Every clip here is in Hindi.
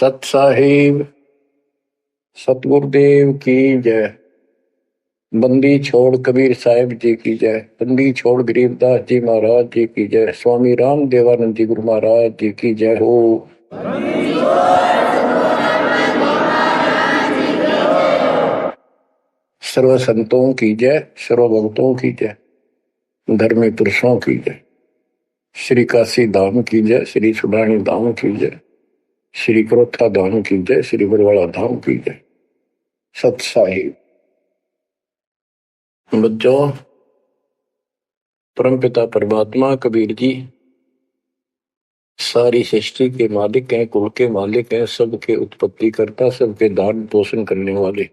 सत साहिब सतगुरुदेव की जय। बंदी छोड़ कबीर साहिब जी की जय। बंदी छोड़ गरीबदास जी महाराज जी की जय। स्वामी राम देवानंद जी गुरु महाराज जी की जय हो। सर्व संतों की जय, सर्व भक्तों की जय, धर्मी पुरुषों की जय। श्री काशी धाम की जय, श्री सुडानी धाम की जय, श्री क्रोथा धाम की जय, श्री बरवाड़ा धाम की जय। सत साहिब बच्चों, परमपिता परमात्मा कबीर जी सारी सृष्टि के मालिक हैं, कुल के मालिक हैं, सबके उत्पत्ति करता, सबके दान पोषण करने वाले,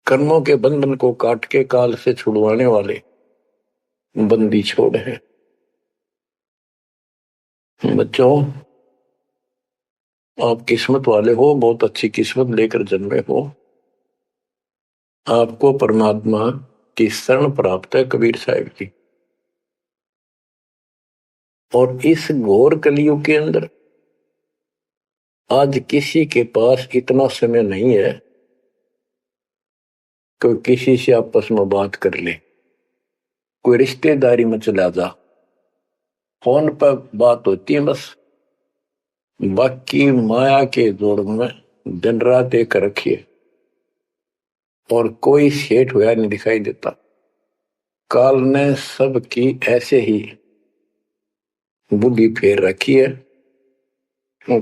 कर्मों के बंधन को काट के काल से छुड़वाने वाले बंदी छोड़ है। बच्चों, आप किस्मत वाले हो, बहुत अच्छी किस्मत लेकर जन्मे हो। आपको परमात्मा की शरण प्राप्त है कबीर साहिब की। और इस घोर कलयुग के अंदर आज किसी के पास इतना समय नहीं है कि किसी से आपस में बात कर ले, कोई रिश्तेदारी में चला जा, फोन पर बात होती है बस। बाकी माया के जोड़ में दिन रात एक रखिए और कोई सेठ हुआ नहीं दिखाई देता। काल ने सबकी ऐसे ही बुद्धि फेर रखी है।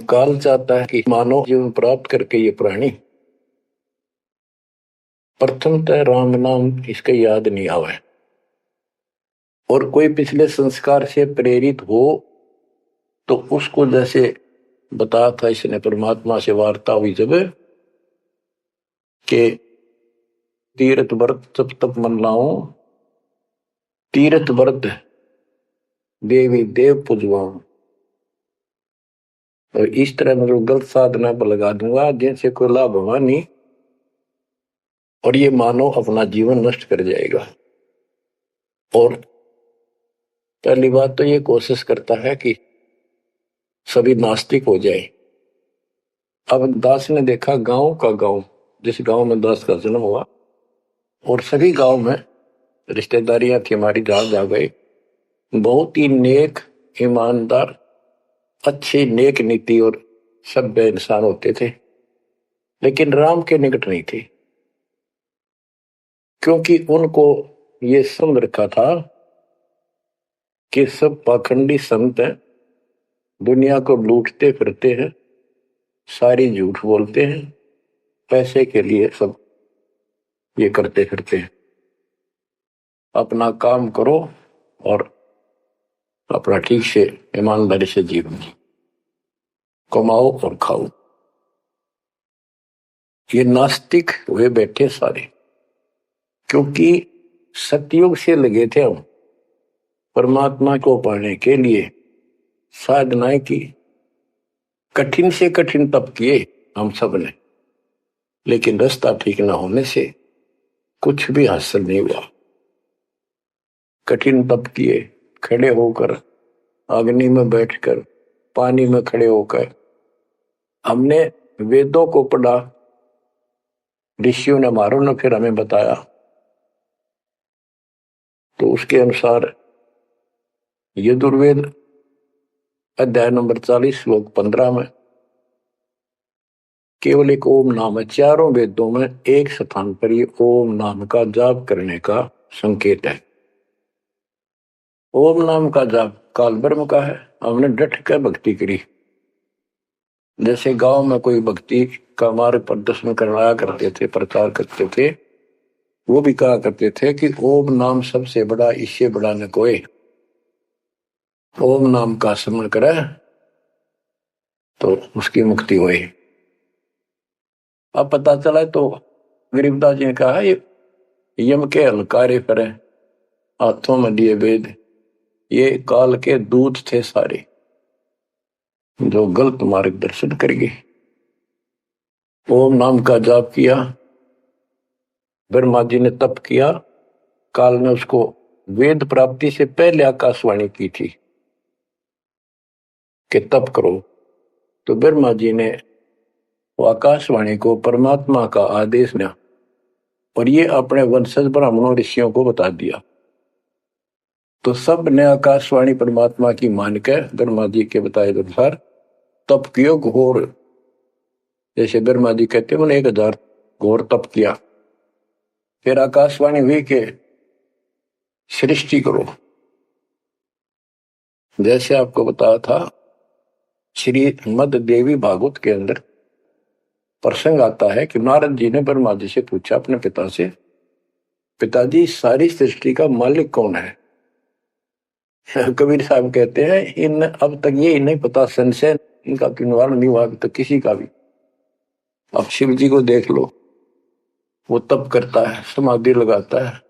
काल चाहता है कि मानव जीवन प्राप्त करके ये प्राणी प्रथमतः राम नाम इसका याद नहीं आवे, और कोई पिछले संस्कार से प्रेरित हो तो उसको जैसे बताया था इसने, परमात्मा से वार्ता हुई जब के तीर्थ व्रत तप तप मन लाऊं, तीर्थ व्रत देवी देव पुजवाऊं, और इस तरह मतलब गलत साधना पर लगा दूंगा जिनसे कोई लाभ होगा नहीं, और ये मानो अपना जीवन नष्ट कर जाएगा। और पहली बात तो ये कोशिश करता है कि सभी नास्तिक हो जाए। अब दास ने देखा गांव का गांव, जिस गांव में दास का जन्म हुआ, और सभी गांव में रिश्तेदारियां थी हमारी, जहां जा गए बहुत ही नेक, ईमानदार, अच्छी नेक नीति और सभ्य इंसान होते थे, लेकिन राम के निकट नहीं थे, क्योंकि उनको ये समझ रखा था कि सब पाखंडी संत हैं, दुनिया को लूटते फिरते हैं, सारी झूठ बोलते हैं, पैसे के लिए सब ये करते फिरते हैं। अपना काम करो और अपना ठीक से ईमानदारी से जीवन कमाओ और खाओ। ये नास्तिक हुए बैठे सारे, क्योंकि सतयुग से लगे थे हम परमात्मा को पाने के लिए, साधनाएं की, कठिन से कठिन तप किए हम सब ने, लेकिन रास्ता ठीक न होने से कुछ भी हासिल नहीं हुआ। कठिन तप किए, खड़े होकर, अग्नि में बैठकर, पानी में खड़े होकर, हमने वेदों को पढ़ा, ऋषियों ने हमारों ने फिर हमें बताया, तो उसके अनुसार यजुर्वेद अध्याय नंबर 40 श्लोक 15 में केवल एक ओम नाम है। चारों वेदों में एक स्थान पर ये ओम नाम का जाप करने का संकेत है। ओम नाम का जाप काल ब्रह्म का है। हमने डट कर भक्ति करी, जैसे गांव में कोई भक्ति का मार्ग प्रदर्शन करवाया करते थे, प्रचार करते थे, वो भी कहा करते थे कि ओम नाम सबसे बड़ा, इससे बड़ा न कोई। ओम नाम का स्मरण करे तो उसकी मुक्ति हुई। अब पता चला तो गरीबदास जी ने कहा ये यम के हलकारे करे, हाथों में लिए वेद, ये काल के दूत थे सारे जो गलत मार्गदर्शन कर गए। ओम नाम का जाप किया, ब्रह्मा जी ने तप किया, काल ने उसको वेद प्राप्ति से पहले आकाशवाणी की थी कि तप करो, तो ब्रह्मा जी ने वो आकाशवाणी को परमात्मा का आदेश दिया और ये अपने वंशज ब्राह्मणों ऋषियों को बता दिया। तो सब ने आकाशवाणी परमात्मा की मानकर ब्रह्मा जी के बताए अनुसार तप कियो घोर, जैसे ब्रह्मा जी कहते हैं उन्हें 1000 घोर तप किया। फिर आकाशवाणी हुई के सृष्टि करो। जैसे आपको बताया था श्री मद देवी भागवत के अंदर प्रसंग आता है कि नारद जी ने ब्रह्मा जी से पूछा अपने पिता से, पिताजी सारी सृष्टि का मालिक कौन है? कबीर साहब कहते हैं इन अब तक ये नहीं पता, संशय इनका निवारण नहीं हुआ तो किसी का भी। अब शिव जी को देख लो, वो तप करता है, समाधि लगाता है,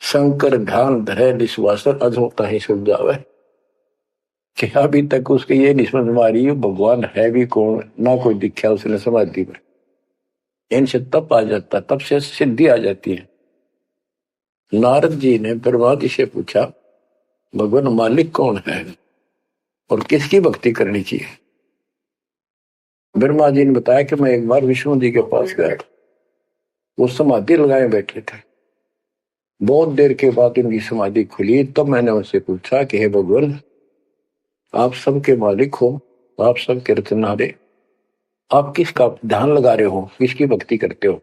शंकर ध्यान धरे विश्वासर अधोता ही सुन जावे कि अभी तक उसके ये नहीं समझ में आ रही भगवान है भी कौन, ना कोई दिखा उसने समाधि पर। इनसे तप आ जाता, तप से सिद्धि आ जाती है। नारद जी ने ब्रह्मा जी से पूछा भगवान मालिक कौन है और किसकी भक्ति करनी चाहिए? ब्रह्मा जी ने बताया कि मैं एक बार विष्णु जी के पास गया, वो समाधि लगाए बैठे थे। बहुत देर के बाद उनकी समाधि खुली, तब मैंने उनसे पूछा कि हे भगवान, आप सबके मालिक हो, आप सबके रचनारे, आप किसका ध्यान लगा रहे हो, किसकी भक्ति करते हो?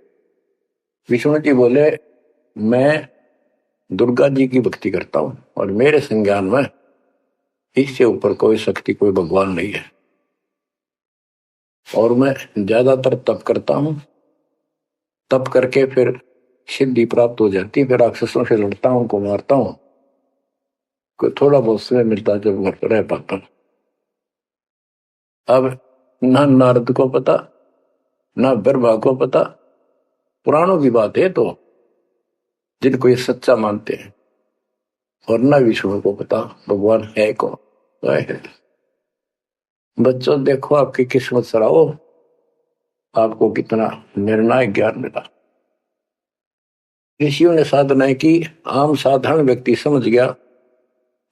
विष्णु जी बोले मैं दुर्गा जी की भक्ति करता हूं और मेरे संज्ञान में इससे ऊपर कोई शक्ति, कोई भगवान नहीं है। और मैं ज्यादातर तप करता हूं, तप करके फिर सिद्धि प्राप्त हो जाती है, फिर राक्षसों से लड़ता हूं, उनको मारता हूं, कोई थोड़ा बहुत समय मिलता जब घर पर रह पाता हूं। अब ना नारद को पता, ना ब्रह्मा को पता, पुराणों की बात है तो जिनको ये सच्चा मानते हैं, और ना विष्णु को पता भगवान है कौन। बच्चों देखो आपकी किस्मत सराहो, आपको कितना निर्णायक ज्ञान मिला। ऋषियों ने साधना की, आम साधारण व्यक्ति समझ गया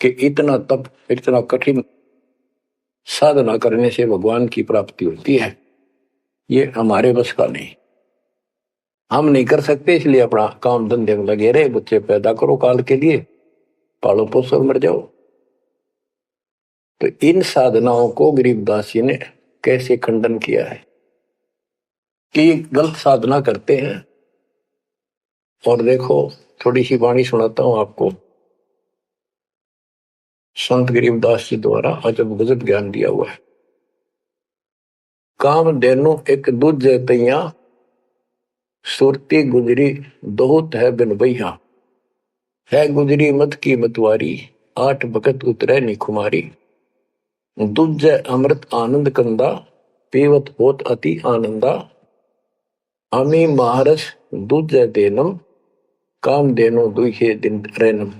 कि इतना तप, इतना कठिन साधना करने से भगवान की प्राप्ति होती है, ये हमारे बस का नहीं, हम नहीं कर सकते। इसलिए अपना काम धंधे में लगे रहे, बच्चे पैदा करो काल के लिए, पालो पोसो मर जाओ। तो इन साधनाओं को गरीबदास जी ने कैसे खंडन किया है कि गलत साधना करते हैं। और देखो थोड़ी सी वाणी सुनाता हूं आपको, संत गरीबदास जी द्वारा अजब गजब ज्ञान दिया हुआ है। काम देनो एक दूजे तैया, सुरती गुजरी दोहत है बिन भैया, है गुजरी मत की मतवारी, 8 भगत उतरे निखुमारी, दूजे अमृत आनंद कंदा, पीवत होत अति आनंदा, अमी महारस दूजे देनम, काम देनो दुहे दिन रैनम।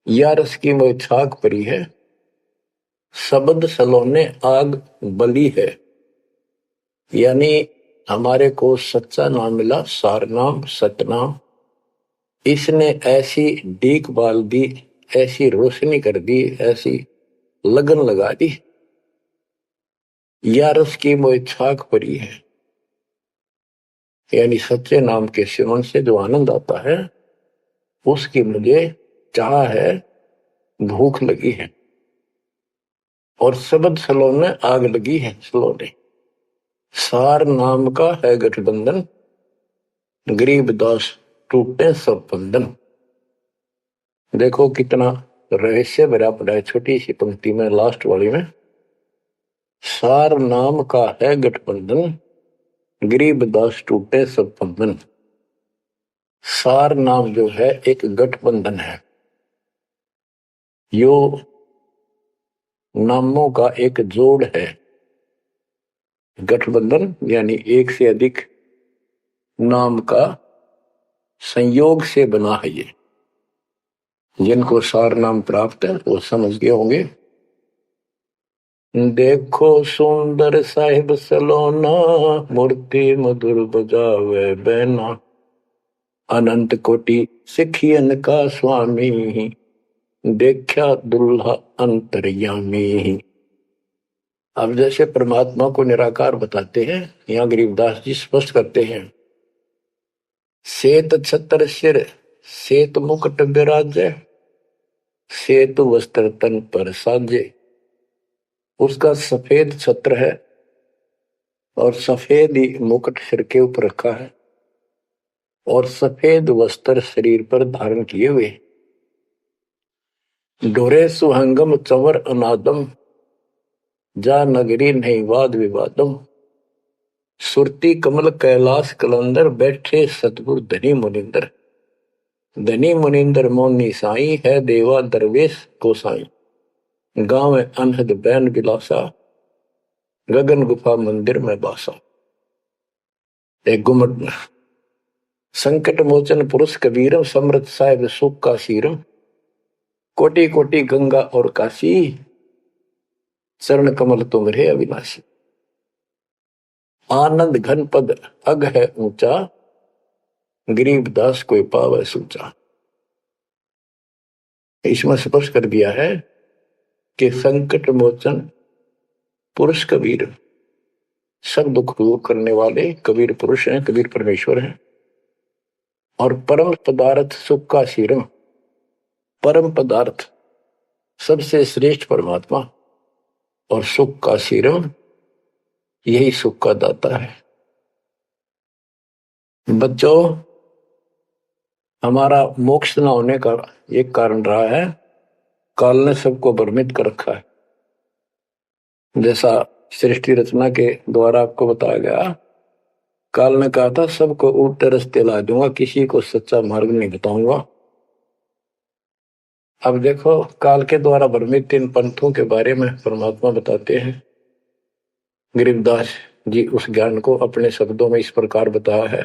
या रस की मोह छाक परी है, शब्द सलोने आग बली है। यानी हमारे को सच्चा नाम मिला, सार नाम, सतनाम, इसने ऐसी डीक बाल दी, ऐसी रोशनी कर दी, ऐसी लगन लगा दी। या रस की मोह छाक परी है, यानी सच्चे नाम के सेवन से जो आनंद आता है उसकी मुझे चाह है, भूख लगी है। और शब्द सलोने आग लगी है, सलोने सार नाम का है गठबंधन, गरीबदास टूटे सब बंधन। देखो कितना रहस्य भरा पड़ा है छोटी सी पंक्ति में, लास्ट वाली में, सार नाम का है गठबंधन, गरीबदास टूटे सब बंधन। सार नाम जो है एक गठबंधन है, यो नामों का एक जोड़ है। गठबंधन यानी एक से अधिक नाम का संयोग से बना है ये। जिनको सार नाम प्राप्त है वो समझ गए होंगे। देखो सुंदर साहिब सलोना, मूर्ति मधुर बजावे बैना, अनंत कोटि सिखियन का स्वामी, देखा दुल्हा अंतर्यामी। अब जैसे परमात्मा को निराकार बताते हैं, यहाँ गरीबदास जी स्पष्ट करते हैं, श्वेत छत्र सिर श्वेत मुकुट विराजे, श्वेत वस्त्र तन पर साजे। उसका सफेद छत्र है और सफेद ही मुकुट सिर के ऊपर रखा है और सफेद वस्त्र शरीर पर धारण किए हुए। डोरे सुहंगम चवर अनादम, जा नगरी नहीं वाद विवादम। सुरती कमल कैलाश कलंदर, बैठे सतगुरु धनी मुनिंदर। धनी मुनिंदर मोनी साई, है देवा दरवेश गोसाई। गांव अनहद बैन बिलासा, गगन गुफा मंदिर में बासा। एक गुमट संकट मोचन पुरुष कबीरम, समृत साहिब सुख का सीरम। कोटि कोटि गंगा और काशी, चरण कमल तुम्हारे अविनाशी। आनंद घन पद अग है ऊंचा, गरीबदास कोई पावे सूचा। इसमें स्पष्ट कर दिया है कि संकट मोचन पुरुष कबीर, सब दुख दूर करने वाले कबीर पुरुष हैं, कबीर परमेश्वर हैं। और परम पदार्थ सुख का सीरम, परम पदार्थ सबसे श्रेष्ठ परमात्मा और सुख का सीरम, यही सुख का दाता है। बच्चों, हमारा मोक्ष न होने का एक कारण रहा है, काल ने सबको भ्रमित कर रखा है। जैसा सृष्टि रचना के द्वारा आपको बताया गया, काल ने कहा था सबको उल्टे रास्ते ला दूंगा, किसी को सच्चा मार्ग नहीं बताऊंगा। अब देखो, काल के द्वारा भ्रमित इन पंथों के बारे में परमात्मा बताते हैं। गरीबदास जी उस ज्ञान को अपने शब्दों में इस प्रकार बताया है।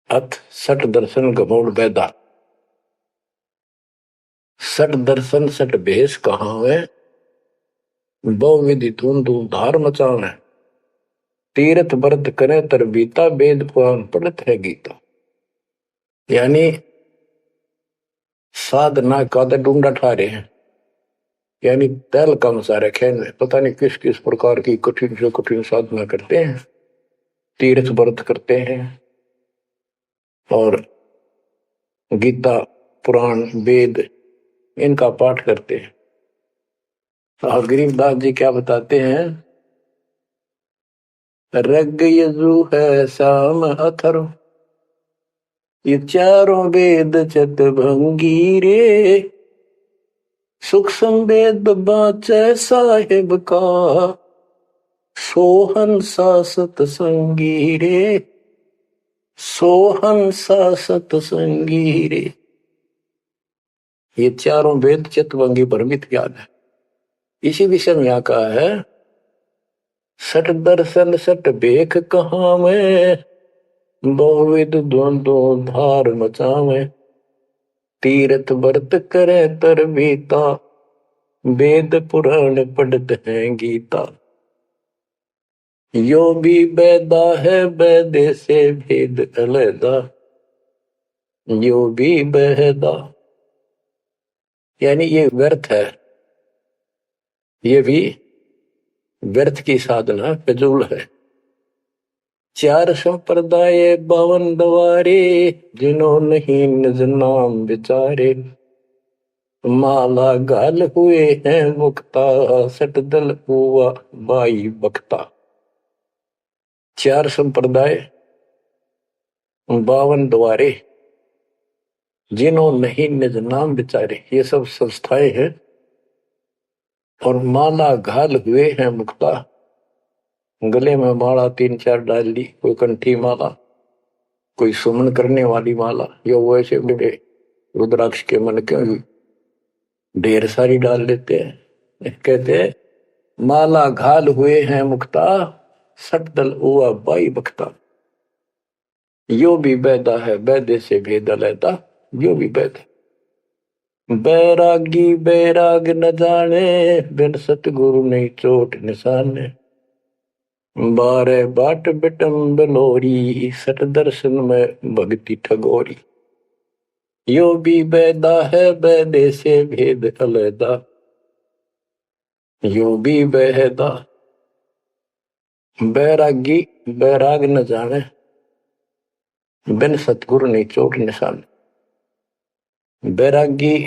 अथ सठ दर्शन गमोड़ बैदा, सठ दर्शन सठ भेष कहावे, बहु विधि धूम धूम धार मचावे। तीर्थ व्रत करे तर बीता, वेद पुराण पढ़त है गीता। यानी साधना का ढूंढा ठा रहे हैं, यानी तैल कम सारे खेन में पता नहीं किस किस प्रकार की कठिन से कठिन साधना करते हैं, तीर्थ व्रत करते हैं और गीता पुराण वेद इनका पाठ करते हैं। और गरीबदास जी क्या बताते हैं, रग यजु है श्याम अथर्व, ये चारों वेद चतभंगी रे। सुख संवेद बाचे साहिब का, सोहन सा सतसंगी रे, सोहन सा सतसंगी रे। ये चारों वेद चितभंगी भ्रमित ज्ञान है। इसी विषय में यहाँ कहा है, सठ दर्शन सठ बेख कहाँ में, बहुविध द्वंद्व धार मचावे। तीर्थ व्रत करे तर बीता, वेद पुराण पढ़त है गीता। यो भी बैदा है बैदे से भेद अलैदा, यो भी बहदा। यानी ये व्यर्थ है, ये भी व्यर्थ की साधना फिजूल है। चार संप्रदाय 52 द्वारे, जिन्हों नहीं निज नाम विचारे। माला गाल हुए हैं मुक्ता, सट दल हुआ बाई बख्ता। चार संप्रदाय 52 द्वारे, जिन्हों नहीं निज नाम विचारे, ये सब संस्थाएं हैं। और माला घाल हुए हैं मुक्ता, गले में माला 3-4 डाल ली, कोई कंठी माला, कोई सुमन करने वाली माला, यो वैसे बड़े रुद्राक्ष के मन के ढेर सारी डाल लेते हैं। कहते हैं माला घाल हुए हैं मुक्ता, सट दल हुआ बाई बख्ता। यो भी बैदा है बैदे से भेद अलैदा, यो भी बैद है। बैरागी बैराग न जाने, बिन सतगुरु नहीं चोट निशाने। बारे बाट बिटम बलोरी, सट दर्शन में भक्ति ठगोरी। यो भी बैदा है बैदे से भेद अलैदा, यो भी बेहदा बैरागी बैराग न जाने, बिन सतगुरु नहीं चोट निशान। बैरागी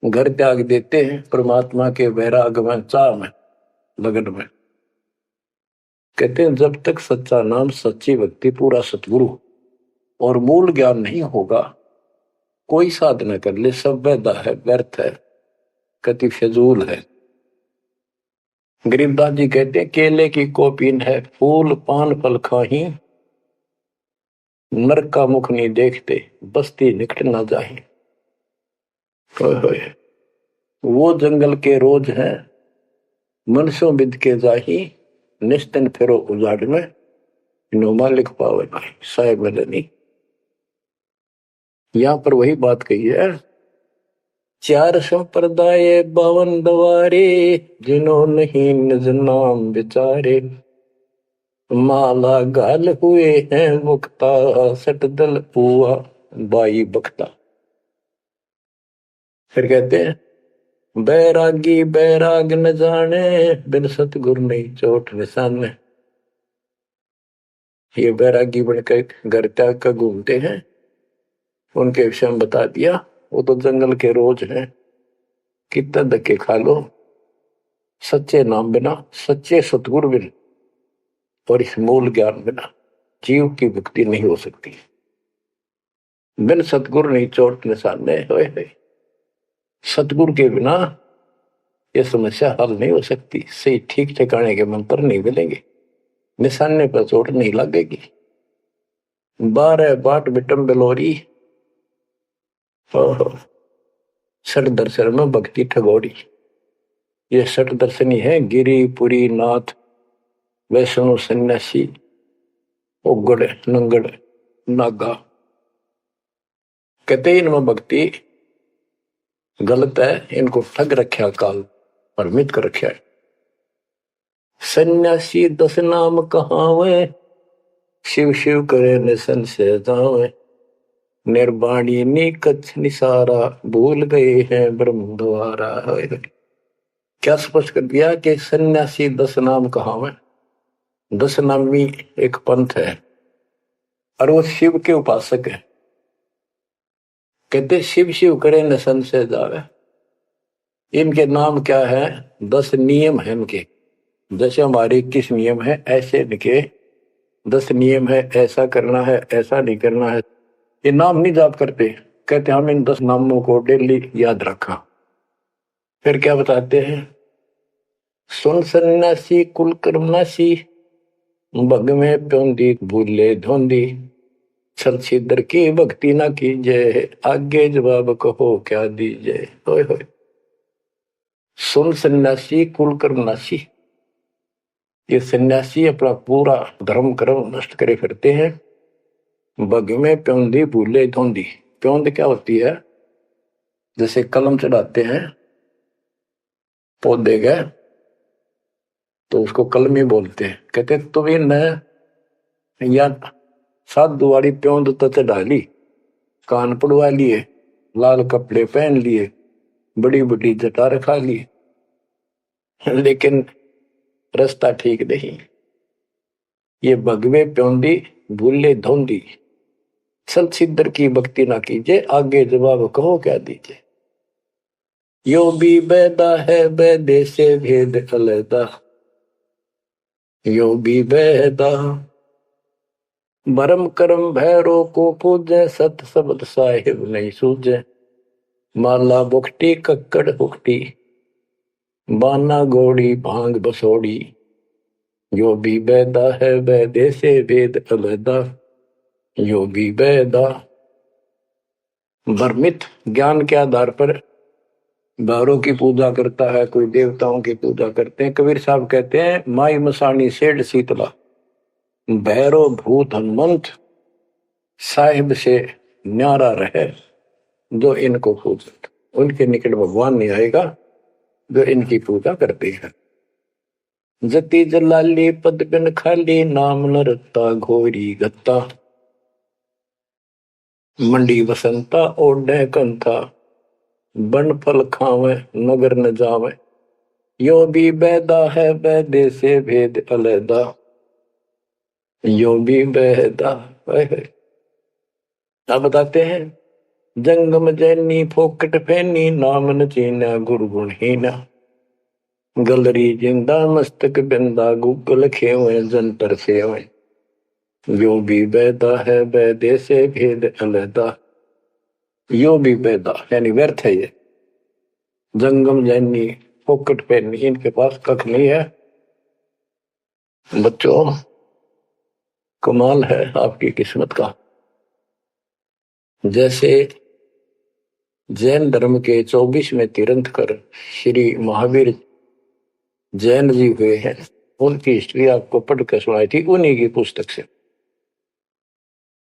घर त्याग देते हैं परमात्मा के वैराग में, चाह में, लगन में। कहते हैं जब तक सच्चा नाम, सच्ची भक्ति, पूरा सतगुरु और मूल ज्ञान नहीं होगा, कोई साधना कर ले सब वैधा है, व्यर्थ है, कति फिजूल है। गरीबदास जी कहते हैं केले की कोपीन है, फूल पान फल खाही, नरक का मुख नहीं देखते, बस्ती निकट ना जाही। वो जंगल के रोज है, मनसों बिद के जाही, निस्तन फिरो उजाड़ में, नोमा लिख पावे नहीं साहेब नहीं। यहां पर वही बात कही है, चार संप्रदाय 52 द्वारे, जिन्हों नहीं निज नाम विचारे, माला गाल हुए हैं मुक्ता, सट दल पुआ बाई बख्ता। फिर कहते हैं बैरागी बैराग न जाने, बिन सतगुरु नहीं चोट निशान। ये बैरागी बनकर घर त्याग कर घूमते हैं, उनके विषय में बता दिया। वो तो जंगल के रोज हैं, कितना धक्के खा लो, सच्चे नाम बिना, सच्चे सतगुरु बिना और इस मूल ज्ञान बिना जीव की मुक्ति नहीं हो सकती। बिन सतगुरु नहीं चोट निशान। सतगुरु के बिना यह समस्या हल नहीं हो सकती। सही ठीक ठिकाने के मंत्र नहीं मिलेंगे, निशाने पर चोट नहीं लगेगी। 12 बाट बिटम बिलोरी, सठ दर्शन में भक्ति ठगोरी। ये सठ दर्शनी है, गिरी पुरी नाथ वैष्णो सन्यासी उगड़ नंगड़ नागा। कहते इनमें भक्ति गलत है, इनको ठग रखा काल, भ्रमित कर रखा है। सन्यासी 10 नाम कहावे, शिव शिव करे निसन से जावे, निर्वाणी नी कच्छ निसारा, भूल गए हैं ब्रह्म द्वारा। क्या स्पष्ट कर दिया कि सन्यासी 10 नाम कहावे। 10 नामी एक पंथ है और वो शिव के उपासक है। कहते शिव शिव करे निसन से जावे। इनके नाम क्या है? 10 नियम है इनके। जैसे हमारे 21 नियम है, ऐसे इनके 10 नियम है। ऐसा करना है, ऐसा नहीं करना है। ये नाम नहीं जाप करते, कहते हम इन 10 नामों को डेली याद रखा। फिर क्या बताते हैं? सुन सन्यासी कुल कर्मनासी, भग में प्योंदी भूले धोंदी, छल छिद्र की भक्ति ना कीजिए, आगे जवाब कहो क्या दीजिए। होय होय। सुन सन्यासी कुल कर्मनासी, ये सन्यासी अपना पूरा धर्म कर्म नष्ट करे फिरते हैं। बग में प्योंदी भूले धोंदी। प्योंद क्या होती है? जैसे कलम चढ़ाते हैं पौधे गए तो उसको कलमी बोलते हैं। कहते तुम इन या साधु वाली प्योंद तो चढ़ा ली, कान पड़वा लिए, लाल कपड़े पहन लिए, बड़ी बड़ी जटा रखा ली, लेकिन रास्ता ठीक नहीं। ये भगवे प्योंदी भूले धोंदी, छल छिद्र की भक्ति ना कीजिए, आगे जवाब कहो क्या दीजिए। यो भी बैदा है, बैदे से भेद अलैदा, यो भी बैदा। भरम कर्म भैरो को पूजे, सत शब्द साहिब नहीं सूझे, माला बुखटी कक्कड़ हुकटी, बाना घोड़ी भांग बसोड़ी, यो भी बैदा है, बैदे से भेद अलैदा, यो भी बैदा। भ्रमित ज्ञान के आधार पर भैरों की पूजा करता है, कोई देवताओं की पूजा करते हैं। कबीर साहब कहते हैं माई मसानी सेठ शीतला, भैरो भूत हनुमंत साहिब से न्यारा रहे जो इनको पूजत। उनके निकट भगवान नहीं आएगा जो इनकी पूजा करते हैं। जति जलाली पद बिन खाली, नाम न रत्ता घोरी गत्ता, मंडी बसंता ओढ़े कंथा, बन फल खावे नगर न जावे, यो भी बैदा है बैदे से भेद अलैदा, यो भी बैदा। अब बताते हैं, जंगम जैनी फोकट फैनी नाम न चीना गुरगुणहीना, गलरी जिंदा मस्तक बिंदा गूगल खेवे जंतर सेवे, यो भी बैदा है बैदे से भेद अलैदा, यो भी बैदा यानी व्यर्थ है ये। जंगम जैनी फोकट फैनी, इनके पास कख नहीं है। बच्चों, कमाल है आपकी किस्मत का। जैसे जैन धर्म के 24वें तीर्थंकर श्री महावीर जैन जी हुए हैं, उनकी हिस्ट्री आपको पढ़कर सुनाई थी उन्हीं की पुस्तक से।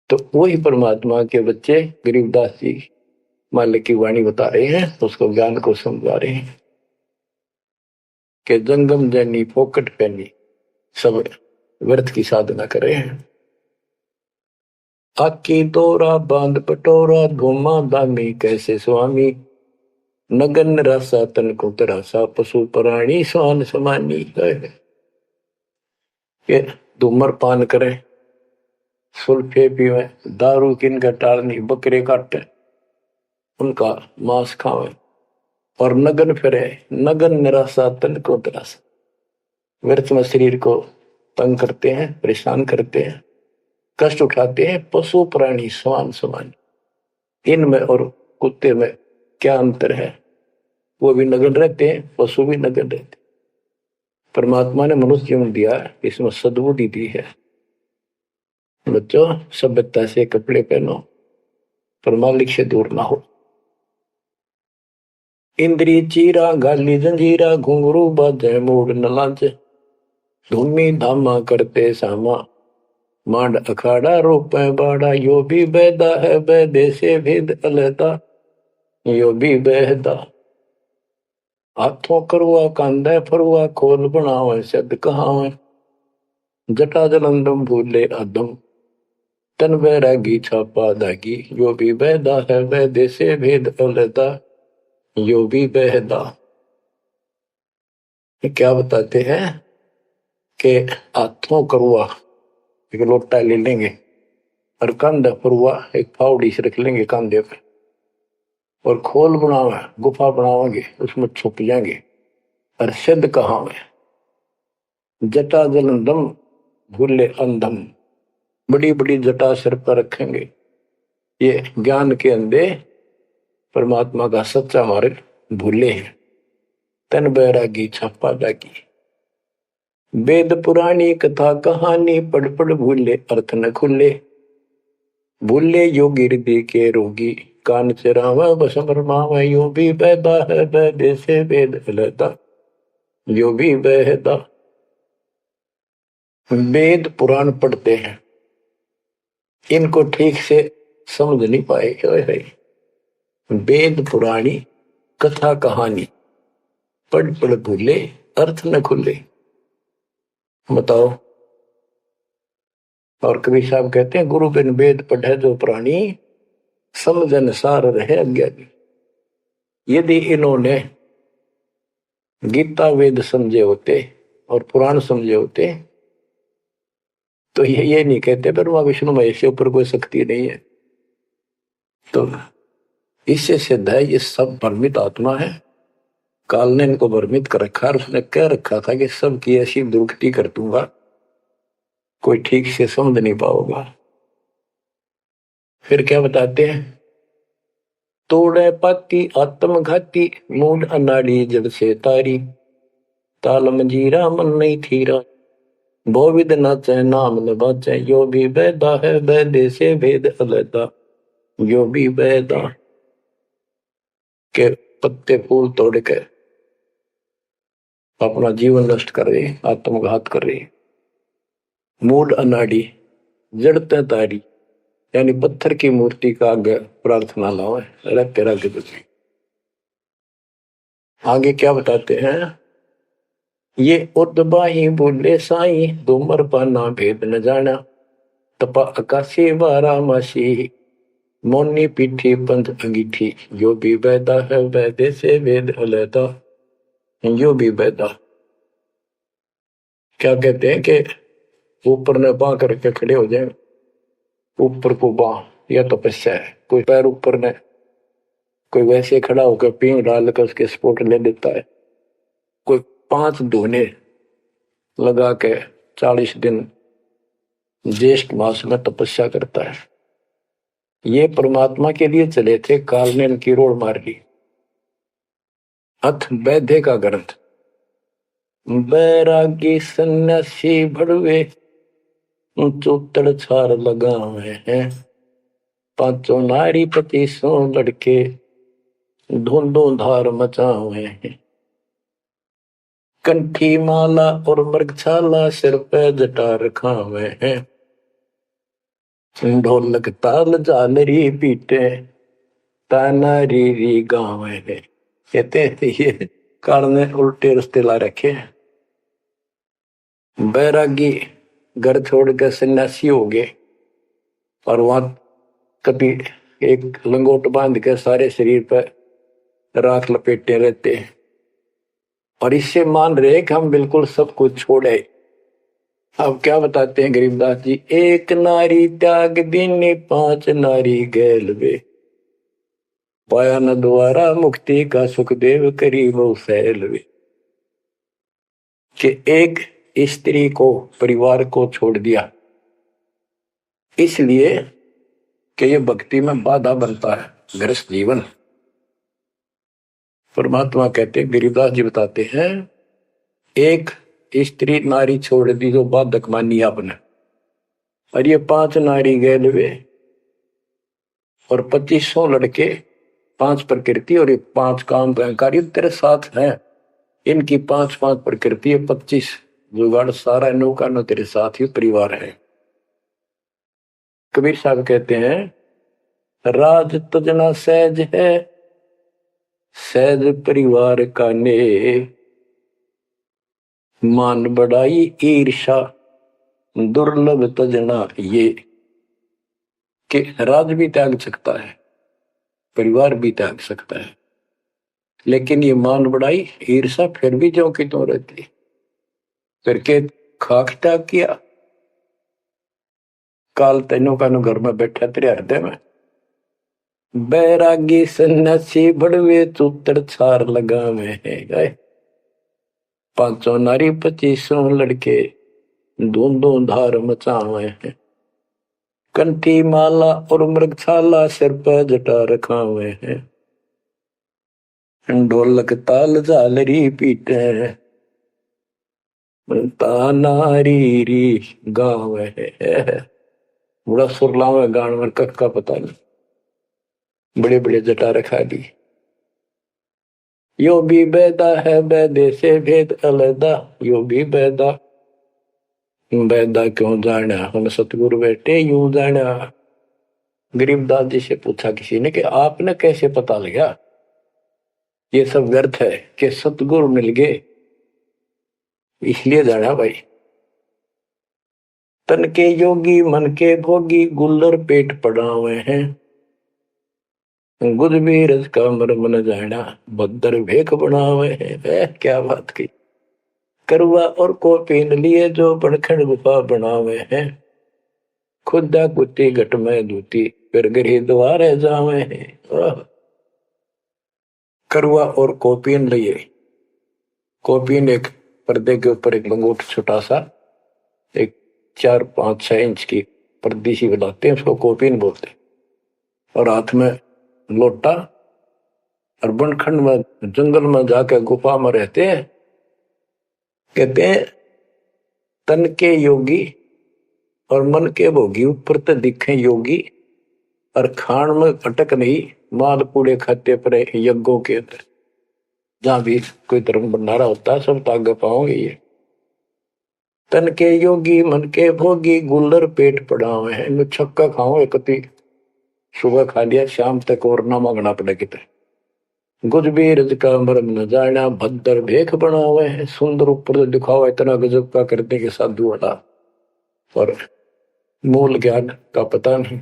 तो वही परमात्मा के बच्चे गरीबदास जी मालिक की वाणी बता रहे हैं, उसको ज्ञान को समझा रहे हैं कि जंगम जैनी फोकट पैनी सब व्यर्थ की साधना कर रहे हैं। आकी तोरा बांध पटोरा धूमा दामी कैसे स्वामी, नगन रासा तन को तरासा पशु प्राणी स्वान समानी। ये धूमर पान करें, सुल्फे पीवे, दारू किनका टालनी, बकरे काटे उनका मांस खावे, और नगन फिरे, नगन निराशा तन को तरासा, व्यर्थ में शरीर को तंग करते हैं, परेशान करते हैं, कष्ट उठाते हैं। पशु प्राणी स्वान समान, इनमें और कुत्ते में क्या अंतर है? वो भी नगन रहते हैं, पशु भी नगन रहते हैं। परमात्मा ने मनुष्य जीवन दिया, इसमें सद्बुद्धि दी है। बच्चों, सभ्यता से कपड़े पहनो, पर मालिक से दूर ना हो। इंद्री चीरा गाली जंजीरा घुंघरू बाजे मूड न लांचे, धूमी धामा करते सामा मांड अखाड़ा रोपे बाड़ा, यो भी बैदा है बैदे से भेद अलैदा, यो भी बैदा। हाथों करुआ कांदे फरुआ खोल बनावे सद कहावे, जटा जलंदम भूले अदम तन बैरागी छापा दागी, यो भी बैदा है बैदे से भेद अलैदा, यो भी बैदा। क्या बताते हैं कि हाथों करुआ एक लोटा ले लेंगे और कंधा फरुआ एक फावड़ी से रख लेंगे कंधे पे, और खोल बनावे गुफा बनावांगे, उसमें छुप जाएंगे। और सिद्ध कहावे, जटा जलंदम भूले अंधम, बड़ी बड़ी जटा सिर पर रखेंगे। ये ज्ञान के अंधे परमात्मा का सच्चा मार्ग भूले हैं। तन बैरागी छापा दागी, वेद पुरानी कथा कहानी पढ़ पढ़ भूले अर्थ न खुले, भूले योगी हृदय के रोगी कान चरावा बसम रमावा, यो भी बैदा है बैदे से वेद अलैदा, यो भी बैदा। वेद पुराण पढ़ते हैं, इनको ठीक से समझ नहीं पाए। वेद पुराणी कथा कहानी पढ़ पढ़ भूले अर्थ न खुले। बताओ। और कबीर साहब कहते हैं, गुरु बिन वेद पढ़े जो प्राणी, समझन सार रहे अज्ञानी। यदि इन्होंने गीता वेद समझे होते और पुराण समझे होते तो ये नहीं कहते ब्रह्मा विष्णु महेश के ऊपर कोई शक्ति नहीं है। तो इससे सिद्ध है ये सब भ्रमित आत्मा है। काल ने इनको भ्रमित कर रखा है, उसने कह रखा था कि सबकी ऐसी दुर्गति कर दूंगा, कोई ठीक से समझ नहीं पाओगा। फिर क्या बताते हैं, तोड़े पाती आत्मघाती मूड अनाड़ी जड़ से तारी, ताल मंजीरा मन नहीं थीरा, भोविद नाचे नाम न बाचे, यो भी बैदा है बैदे से भेद अलैदा, यो भी बैदा। के पत्ते फूल तोड़ के अपना जीवन नष्ट कर रहे, आत्मघात कर रहे। मूड अनाड़ी जड़ते तारी, यानी पत्थर की मूर्ति का आगे प्रार्थना लाओ, तेरा गति। आगे क्या बताते हैं, ये उदबाही बोले साई, दोमर पाना भेद न जाना, तपा आकाशी बारा मासी, मोनी पीठी पंथ अंगीठी, यो भी बैदा है बैदे से भेद अलैदा, यो भी बैदा। क्या कहते हैं कि ऊपर ने बांह करके खड़े हो जाए, ऊपर को बांह, यह तपस्या है। कोई पैर ऊपर ने, कोई वैसे खड़ा होकर पींग डाल कर उसके स्पोर्ट ले देता है, कोई 5 धोने लगा के 40 दिन ज्येष्ठ मास में तपस्या करता है। ये परमात्मा के लिए चले थे, काल ने इनकी रोड़ मार ली। अथ वैद्य का ग्रंथ। बैरागी सन्यासी भड़वे चौतड़ छार लगावे हैं, 5 नारी 25 लड़के धुंधों धार मचावे हैं। कंठी माला और मृगछाला सिर पे जटा रखावे हैं, ढोलक ताल झालरी पीटे ताना री गावे हैं। कहते हैं ये काल ने उल्टे रास्ते ला रखे हैं। बैरागी घर छोड़ कर सन्यासी हो गए और वहां कभी एक लंगोट बांध के सारे शरीर पर राख लपेटे रहते हैं और इससे मान रहे कि हम बिल्कुल सब कुछ छोड़े। अब क्या बताते हैं गरीबदास जी, 1 नारी त्याग दीनी 5 नारी गैल वे, पाया न द्वारा मुक्ति का सुखदेव करी वो सैल वे। कि एक स्त्री को, परिवार को छोड़ दिया इसलिए कि ये भक्ति में बाधा बनता है गृहस्थ जीवन। परमात्मा कहते, गरीबदास जी बताते हैं, एक स्त्री नारी छोड़ दी जो बाधक मानी आपने, और ये 5 नारी गैल वे और 2500 लड़के, 5 प्रकृति और ये 5 काम कार्य तेरे साथ हैं। इनकी 5-5 प्रकृति है, 25 जुगाड़, सारा नौका नो तेरे साथ ही परिवार है। कबीर साहब कहते हैं, राज तजना सहज है, सहज परिवार का ने, मान बढ़ाई ईर्षा दुर्लभ तजना ये। कि राज भी त्याग सकता है, परिवार भी त्याग सकता है, लेकिन ये मान बढ़ाई ईर्षा फिर भी जो कि तो रहती। करके खाक त्याग किया, काल तेनों का नु घर में बैठा तेरे हृदय में। बैरागी सन्यासी भड़वे चूतर छार लगावे हैं गए, 5 नारी 25 लड़के धूंधों धार मचावे हैं। कंठी माला और मृगछाला सिर पर जटा रखावे हैं, ढोलक ताल झालरी पीटे तानारी री गावे है। बड़ा सुरलावे गान में कक्का पता नहीं, बड़े बड़े जटा रखा दी। यो भी बैदा है बैदे से भेद अलदा, यो भी बैदा, बैदा क्यों जाना हम सतगुरु बैठे यूं जाना। गरीबदास जी से पूछा किसी ने कि आपने कैसे पता लगा ये सब व्यर्थ है, कि सतगुरु मिल गए इसलिए जाना भाई। तन के योगी मन के भोगी गुल्लर पेट पड़ावे हैं, गुद भी रज का मर्म न जाना भद्र भेख बनावे हैं। क्या बात की। करवा और को पीन लिए जो बनखंड गुफा बनावे हैं, खुदा कुत्ती घट में धूती फिर गरी द्वारे जावे हैं। करवा और कोपीन लिए, कोपीन एक पर्दे के ऊपर एक लंगोट छोटा सा, एक 4-5-6 इंच की पर्दी सी बनाते हैं, उसको कोपीन बोलते। और हाथ में लोटा, और बनखंड में जंगल में जाकर गुफा में रहते हैं। कहते हैं तन के योगी और मन के भोगी ऊपर तो दिखे योगी, और खान में अटक नहीं, माल पूड़े खाते पर यज्ञों के अंदर जहां भी कोई धर्म भंडारा होता है सब तागे पाओगे। ये तन के योगी मन के भोगी गुल्लर पेट पड़ावे हैं, मैं छक्का खाऊं एक सुबह खा लिया शाम तक और ना मांगना पड़े कितने। गुज भी रज का मरम न जाना भद्र भेख बनावे हैं, सुंदर ऊपर तो दिखावा इतना गजब का करने के साधु वाला, और मूल ज्ञान का पता नहीं।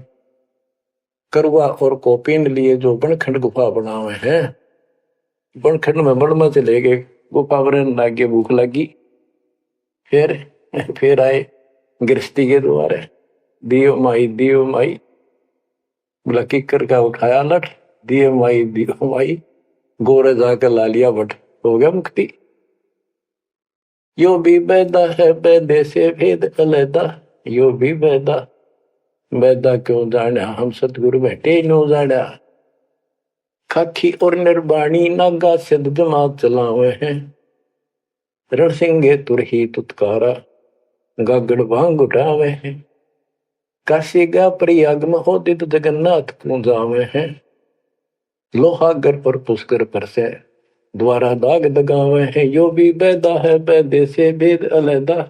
करवा और कोपीन लिए जो बनखंड गुफा बनावे हैं, बनखंड में बड़ में चले गए, गुफा वरण लागे, भूख लगी। फिर आए गृहस्थी के द्वारे, दियो माई बोला किकर का उठाया लठ, दियो माई गोरे जाकर ला लिया बट, हो गया मुक्ति। यो भी बैदा है बैदे से भेद अलैदा, यो भी बैदा क्यों जाना हम सतगुरु बैठे नो जाना। खाखी और निर्वाणी नागा सिद्ध जमात चलावे हैं, रणसिंगे तुरही तुतकारा गागड़ भांग उठावे हैं। काशी गा प्रयाग महोदित जगन्नाथ को जावे हैं, लोहागर पर पुष्कर पर से द्वारा दाग दगावे हैं। यो भी बैदा है बैदे से भेद अलैदा,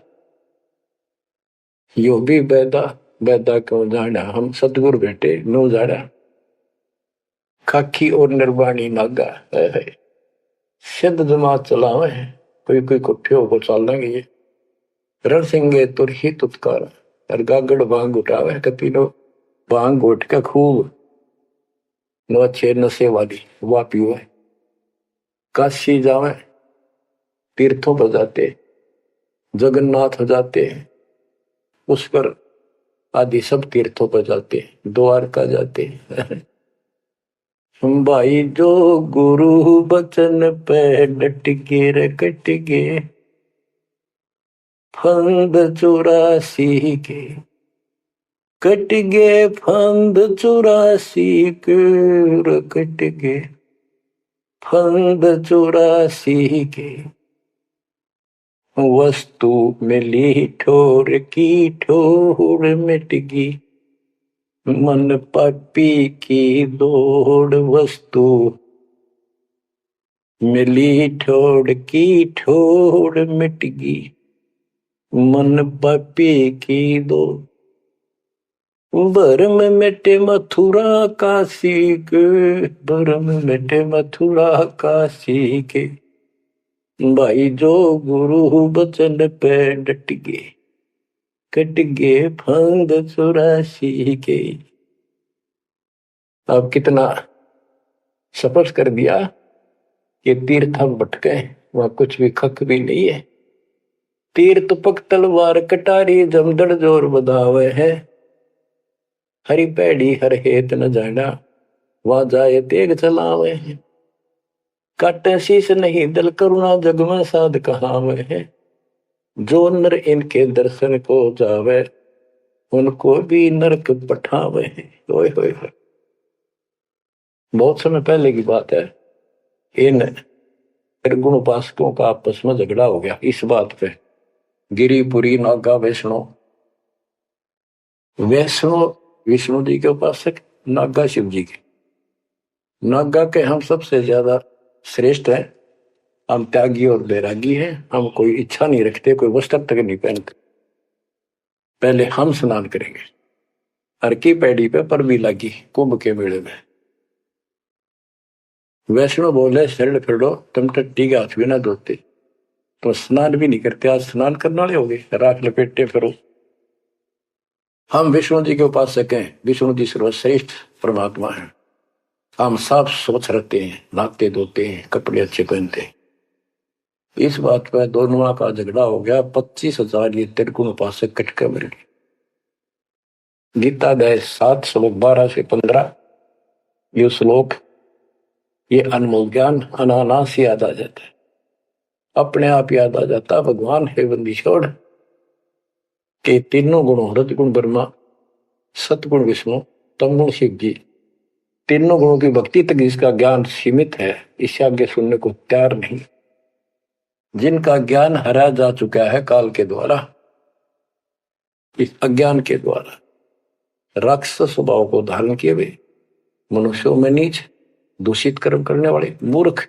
यो भी बैदा क्यों जाना हम सतगुरु बेटे नो जाना। खाकी और निर्वाणी नागा है सिद्ध जमात चलावे हैं, कोई कुट्ठे होकर चल लेंगे ये। रण सिंगे तुर ही तुतकारा और गागड़ भांग उठावे, कपीनो भांग उठ के खूब नो अच्छे नशे वाली वाह पीवे। काशी जावे, तीर्थों पर जाते, जगन्नाथ हो जाते, पुष्कर आदि सब तीर्थों पर जाते, द्वारका जाते। भाई जो गुरु बचन पे डट गे रे कट गे, फंद 84 के कट गे, फंद 84 के कट गे, फंद 84 के। वस्तु मिली ठोर की ठोर मिट गई, मन पापी की दौड़। वस्तु मिली ठोर की ठोर मिट गई, मन पापी की दौड़। भरम मिटे मथुरा काशी के, भरम मिटे मथुरा काशी के। भाई जो गुरु बचन पे डट गे, कट गे फंद 84 के। अब कितना सफर कर दिया कि तीर्थ हम भटके, वहां कुछ भी खक भी नहीं है। तीर्थ पक तलवार कटारी जमदड़ जोर बधावे है, हरी पैड़ी हर हेत न जाना वहां जाए तेग चलावे है। काटे शीश नहीं दल करुणा जग में साध कहावे है, जो नर इनके दर्शन को जावे उनको भी नरक पठावे है। ओए होए होए, बहुत समय पहले की बात है। इन निर्गुण उपासकों का आपस में झगड़ा हो गया इस बात पे। गिरिपुरी नागा वैष्णो विष्णु जी के उपासक, नागा शिव जी के। नागा के हम सबसे ज्यादा श्रेष्ठ हैं, हम त्यागी और बैरागी हैं, हम कोई इच्छा नहीं रखते, कोई वस्त्र तक नहीं पहनते। पहले हम स्नान करेंगे। हर की पैड़ी पे पर भी लगी कुंभ के मेले में। वैष्णो बोले शरण फिरो, तुम टट्टी के हाथ भी ना धोते, तो स्नान भी नहीं करते, आज स्नान करने वाले हो गए, राख लपेटे फिरो। हम विष्णु जी के उपासक हैं, विष्णु जी सर्वश्रेष्ठ परमात्मा हैं। हम साफ स्वच्छ रहते हैं, नहाते धोते हैं, कपड़े अच्छे पहनते हैं। इस बात पर दोनों का झगड़ा हो गया। 25,000 ये त्रिगुण उपासक कट के मर गए। गीता अध्याय 7 श्लोक 12 से 15 ये श्लोक, ये अनमोल ज्ञान अनायास याद आ जाता है, अपने आप याद आ जाता। भगवान है बंदी छोड़ के तीनों गुणों रजगुण ब्रह्मा, सतगुण विष्णु, तमगुण शिव जी, तीनों गुणों की भक्ति तक जिसका ज्ञान सीमित है, इससे आगे सुनने को तैयार नहीं। जिनका ज्ञान हरा जा चुका है काल के द्वारा, इस अज्ञान के द्वारा, राक्षस स्वभाव को धारण किए हुए, मनुष्यों में नीच, दूषित कर्म करने वाले मूर्ख,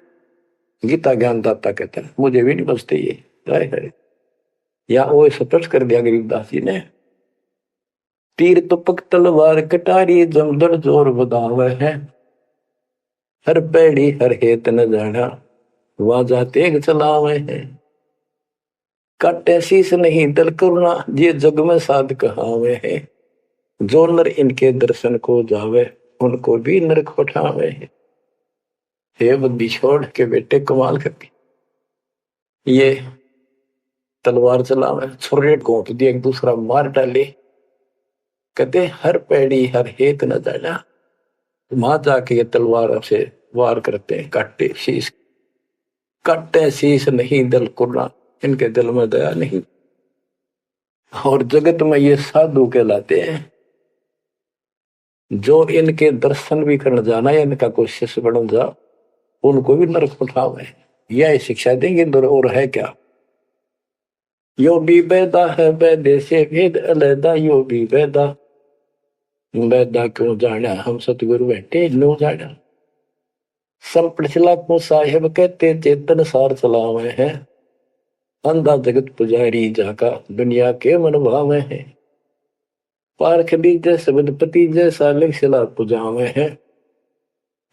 गीता ज्ञानदाता कहते हैं मुझे भी नहीं बचते ये। या वो सतर्क कर दिया गरीबदास जी ने। तीर तुपक तलवार कटारी जमदड़ जोर बधावे है, हर पैड़ी हर हेत न जाना वाजा तेग चलावे है। काटे शीस नहीं दल करुणा ये जग में साध कहावे है, जो नर इनके दर्शन को जावे उनको भी नरक पठावे है। हे बुद्धि छोड़ के बेटे कमाल करती। ये तलवार चलावे, छुरे घोंट दिए, एक दूसरा मार डाले। कहते हर पैड़ी हर हेत न जाना। वहां जाके ये तलवार से वार करते हैं, काटे शीश, काटे शीश नहीं दिल कुर्रा, इनके दिल में दया नहीं। और जगत में ये साधु कहलाते हैं, जो इनके दर्शन भी करने जाना है, इनका कोई शिष्य बन जा, उनको भी नरक उठावे। यह शिक्षा देंगे और है क्या। यो भी बेदा है बेदे से भेद अलैदा, यो भी बेदा, बेदा क्यों जाना हम सतगुरु बैठे नो जाना। संपड़िला को साहेब कहते चेतन सार चलावे हैं, अंधा जगत पुजारी जाका दुनिया के मन भावे हैं। पारख बीजे सबदपति जैसा लिखला पुजावे हैं,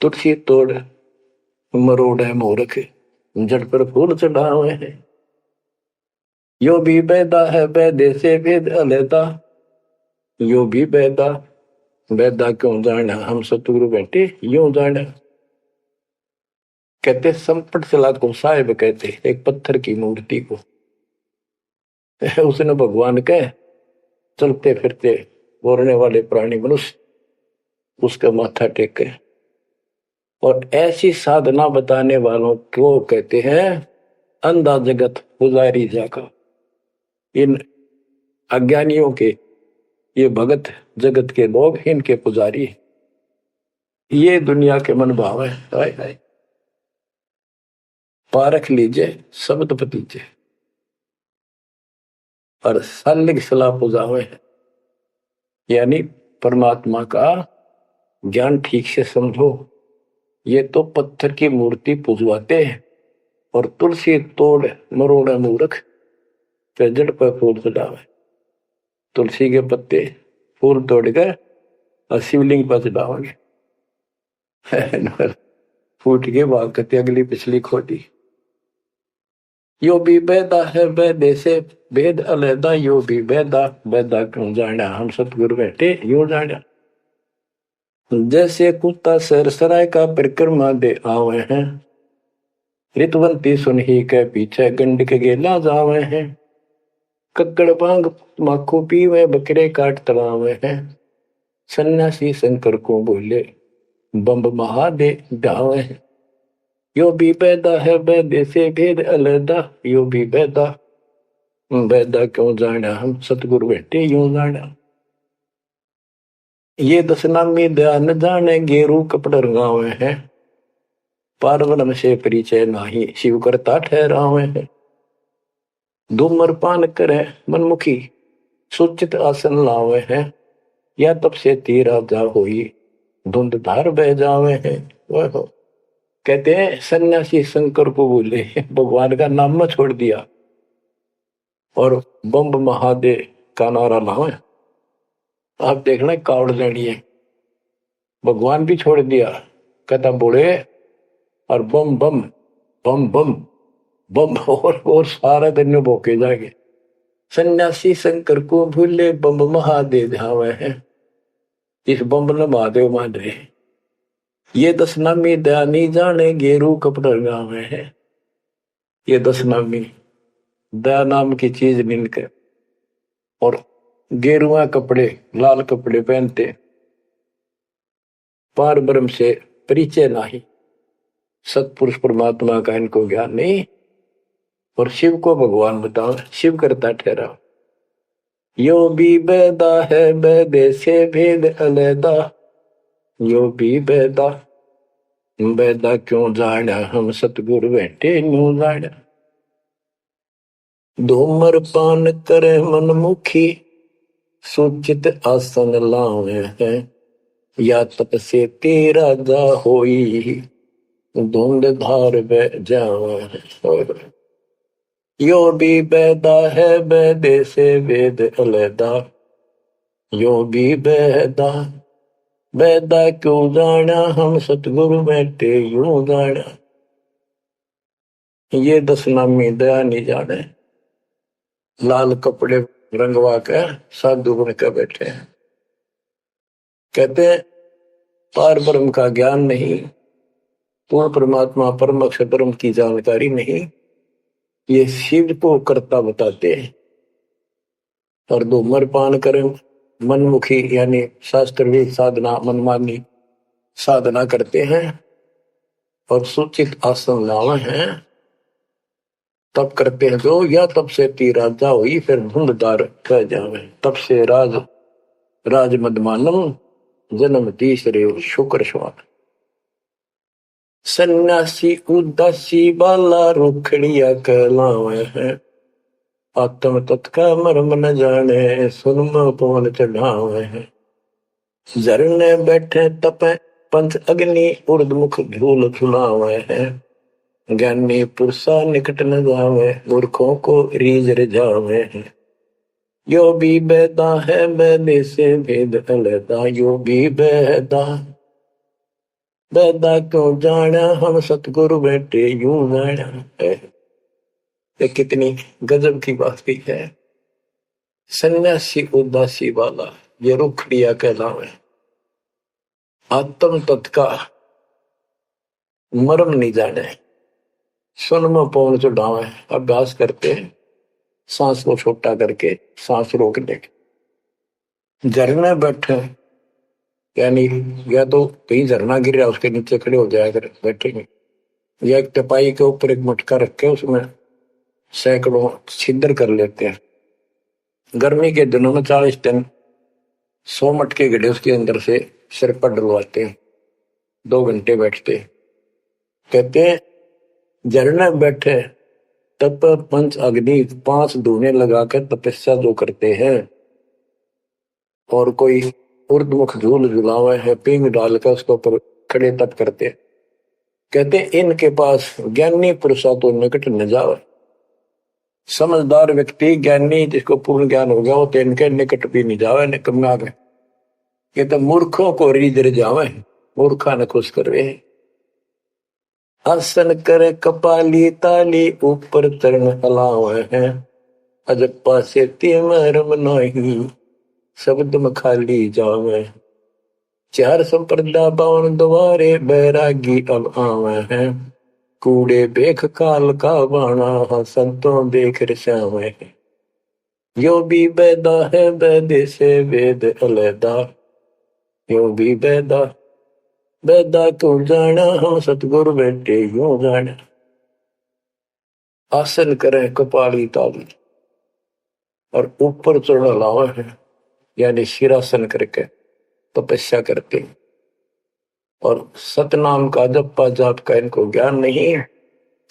तुलसी तोड़ मरोड़ है मूर्ख, जड़ पर फूल चढ़ावे हैं। यो भी बेदा है बेदे से भेद अलैदा, यो भी बेदा, बेदा क्यों जाना हम सतगुरु बैठे यूं जाना। कहते संपट चला को साहेब कहते एक पत्थर की मूर्ति को, उसने भगवान के चलते फिरते बोलने वाले प्राणी मनुष्य उसका माथा टेके। और ऐसी साधना बताने वालों को कहते हैं अंधा जगत पुजारी जाका। इन अज्ञानियों के ये भगत जगत के लोग इनके पुजारी, ये दुनिया के मन भाव है। हाय हाय पारख लीजिए शब्द पतीजे और सालिक सलाह पुजावे, यानी परमात्मा का ज्ञान ठीक से समझो। ये तो पत्थर की मूर्ति पुजवाते हैं और तुलसी तोड़ मरोड़ा मूर्ख, पे जड़ पर फूल चढ़ावे। तुलसी के पत्ते फूल तोड़कर और शिवलिंग पर चढ़ाओगे, फूट के भाग करते अगली पिछली खोटी। यो भी बेदा है बेदे से भेद अलैदा, यो भी बेदा, बेदा क्यों जाना हम सतगुरु बैठे यूं जाना। जैसे कुत्ता सर सराय का परिक्रमा दे आवे हैं, ऋतवंती सुन ही के पीछे गंड के गेला जावे हैं। कक्कड़ भांग माखो पीवे बकरे काट तलावे हैं, सन्यासी शंकर को बोले बम्ब महादे डावे हैं। यो भी बेदा है बेदे से भेद अलैदा, यो भी बेदा, बेदा क्यों जाना हम सतगुरु बैठे यूं जाना। ये दशनामी ध्यान जाने गेरू कपड़ रंगावे हैं, पार्वण से परिचय नाही शिव करता ठहरावे हैं। धूम्रपान करे मनमुखी सुचित आसन लावे हैं, या तब से तीरा जा होई धुंध धार बह जावे हैं। वह कहते हैं सन्यासी शंकर को बोले भगवान का नाम में छोड़ दिया और बम्ब महादेव का नारा लावे। आप देखना कावड़ लेनी है, भगवान भी छोड़ दिया, कहता बोले और बम बम बम बम बम और सारा दिन में भोके जाएंगे। सन्यासी शंकर को भूले बम महादेव धावे हैं, इस बम ने महादेव मान रहे। ये दशनामी दयानी जाने गेरू कपड़े गावे हैं, ये दशनामी दया नाम की चीज मिलकर और गेरुआ कपड़े लाल कपड़े पहनते, पार ब्रह्म से परिचय नहीं, सतपुरुष परमात्मा का इनको ज्ञान नहीं, और शिव को भगवान बताओ शिव करता ठहरा। यो भी बेदा है बेदे से भेद अलैदा, यो भी बेदा, बेदा क्यों जाना हम सतगुरु बैठे न्यू जाना। धूमर पान करे मनमुखी सूचित आसन लावे हैं, या तप से तेरा जा होई धुंध धार बह जावे। यो भी बेदा है बेदे से वेद अलैदा, यो भी बेदा, बेदा क्यों जाना हम सतगुरु बैठे यूं जाना। ये दशनामी दया नहीं जाने, लाल कपड़े रंगवा कर साधु बन कर बैठे हैं। कहते हैं पार ब्रह्म का ज्ञान नहीं, पूर्ण परमात्मा परम अक्षर ब्रह्म की जानकारी नहीं, ये शिव को कर्ता बताते हैं। और धूम्रपान करें, मनमुखी यानी शास्त्रविद साधना मनमानी साधना करते हैं और सूचित आसन लावे हैं, तब करते हैं जो, या तब से ती राजा हुई फिर धुंधदार कह जावे, तब से राज मदमानम जन्म तीसरे शुक्र श्वान। सन्यासी उदासी बाला रुखड़िया कहलावे हैं, आत्म तत्का मर्म न जाने सुनम पवन चढ़ावे हैं। झरने बैठे तपे पंच अग्नि उर्दमुख धूल झुलावे हैं, ज्ञानी पुरुषा निकट न जावे मूर्खों को रीझ रिझावे हैं। यो भी बेदा है बेदे से भेद अलैदा, यो भी बेदा बेदा क्यों जाना हम सतगुरु बैठे यूं जाना है। ये कितनी गजब की बात की है। सन्यासी उदासी वाला ये रुखड़िया कहलावे, आत्म तत्का मर्म नहीं जाने, सुन में पवन चढ़ावे। अभ्यास करते हैं सांस को छोटा करके, सांस रोकने के। झरने बैठे यानी या तो कहीं झरना गिर रहा उसके नीचे खड़े हो जाया कर बैठेंगे, या एक टपाई के ऊपर एक मटका रख के उसमें सैकड़ों छिद्र कर लेते हैं। गर्मी के दिनों में 40 टन 100 मटके गड्ढे उसके अंदर से सिर पर डलवाते हैं, 2 घंटे बैठते। कहते हैं झरने बैठे तप पंच अग्नि 5 धुएं लगाकर तपस्या जो करते हैं, और कोई उर्दमुख झूल झुलावे है पींग डालकर उसके ऊपर खड़े तप करते। कहते इनके पास ज्ञानी पुरुषा तो निकट न जावे। समझदार व्यक्ति ज्ञानी जिसको पूर्ण ज्ञान हो गया वो तो इनके निकट भी नहीं जावे, निकम्मा गए। ये तो मूर्खों को रीझ रिझावे, मूर्खा न खुश करवे। आसन करे कपाली ताली ऊपर चरण हलावे हैं, अजप्पा से तिमरम नहीं शब्द में खाली जावे। 4 संप्रदा 52 द्वारे बैरागी अब आवे हैं, कूड़े बेख काल का बाणा संतों देख रिसावे। यो भी बेदा है बेदे से वेद अलैदा, यो भी बेदा बेदा क्यों जाना हम सतगुरु बैठे यूं जाना। आसन करें कपाली ताली और ऊपर चढ़ लावा है, यानी शीरासन करके तपस्या करते। और सतनाम का जप्पा जाप का इनको ज्ञान नहीं है,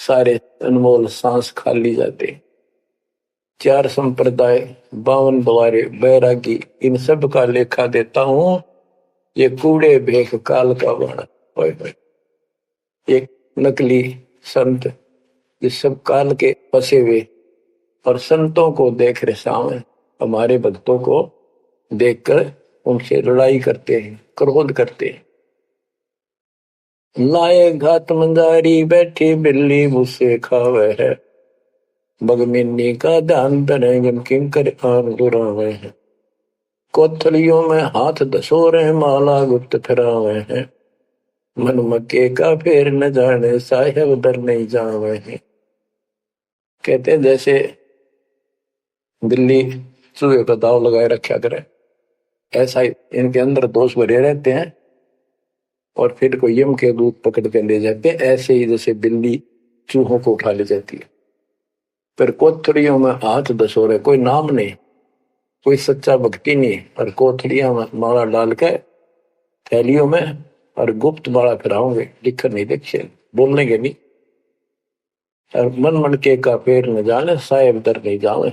सारे अनमोल सांस खाली जाते। 4 संप्रदाय 52 द्वारे बैरागी इन सब का लेखा देता हूं, ये कूड़े भेख काल का बाणा। एक नकली संत ये सब काल के फंसे हुए और संतों को देख रहे सामने, हमारे भक्तों को देखकर उनसे लड़ाई करते हैं, क्रोध करते हैं। लाए घात मंजारी बैठी बिल्ली मुझसे खावे है, बगमिनी का ध्यान धरे किंकर आन दुरावे हैं। कोथलियों में हाथ दसोरे माला गुप्त फिरावे हैं, मन मक्के का फेर न जाने साहेब डर नहीं जावे हैं। कहते हैं जैसे बिल्ली चूहे पर दाव लगाए रखा करे, ऐसा इनके अंदर दोष भरे रहते हैं और फिर कोई यम के दूत पकड़ के ले जाते हैं। ऐसे ही जैसे बिल्ली चूहों को उठा ले जाती है, फिर कोथड़ियों में हाथ दसोरे, कोई नाम नहीं, कोई सच्चा भक्ति नहीं, और कोथड़ियों में माला डाल के थैलियों में और गुप्त माला फिराओगे, लिखकर नहीं देखे, बोलने नहीं। और मन मन के का पेड़ न जाने साहेब दर नहीं जावे।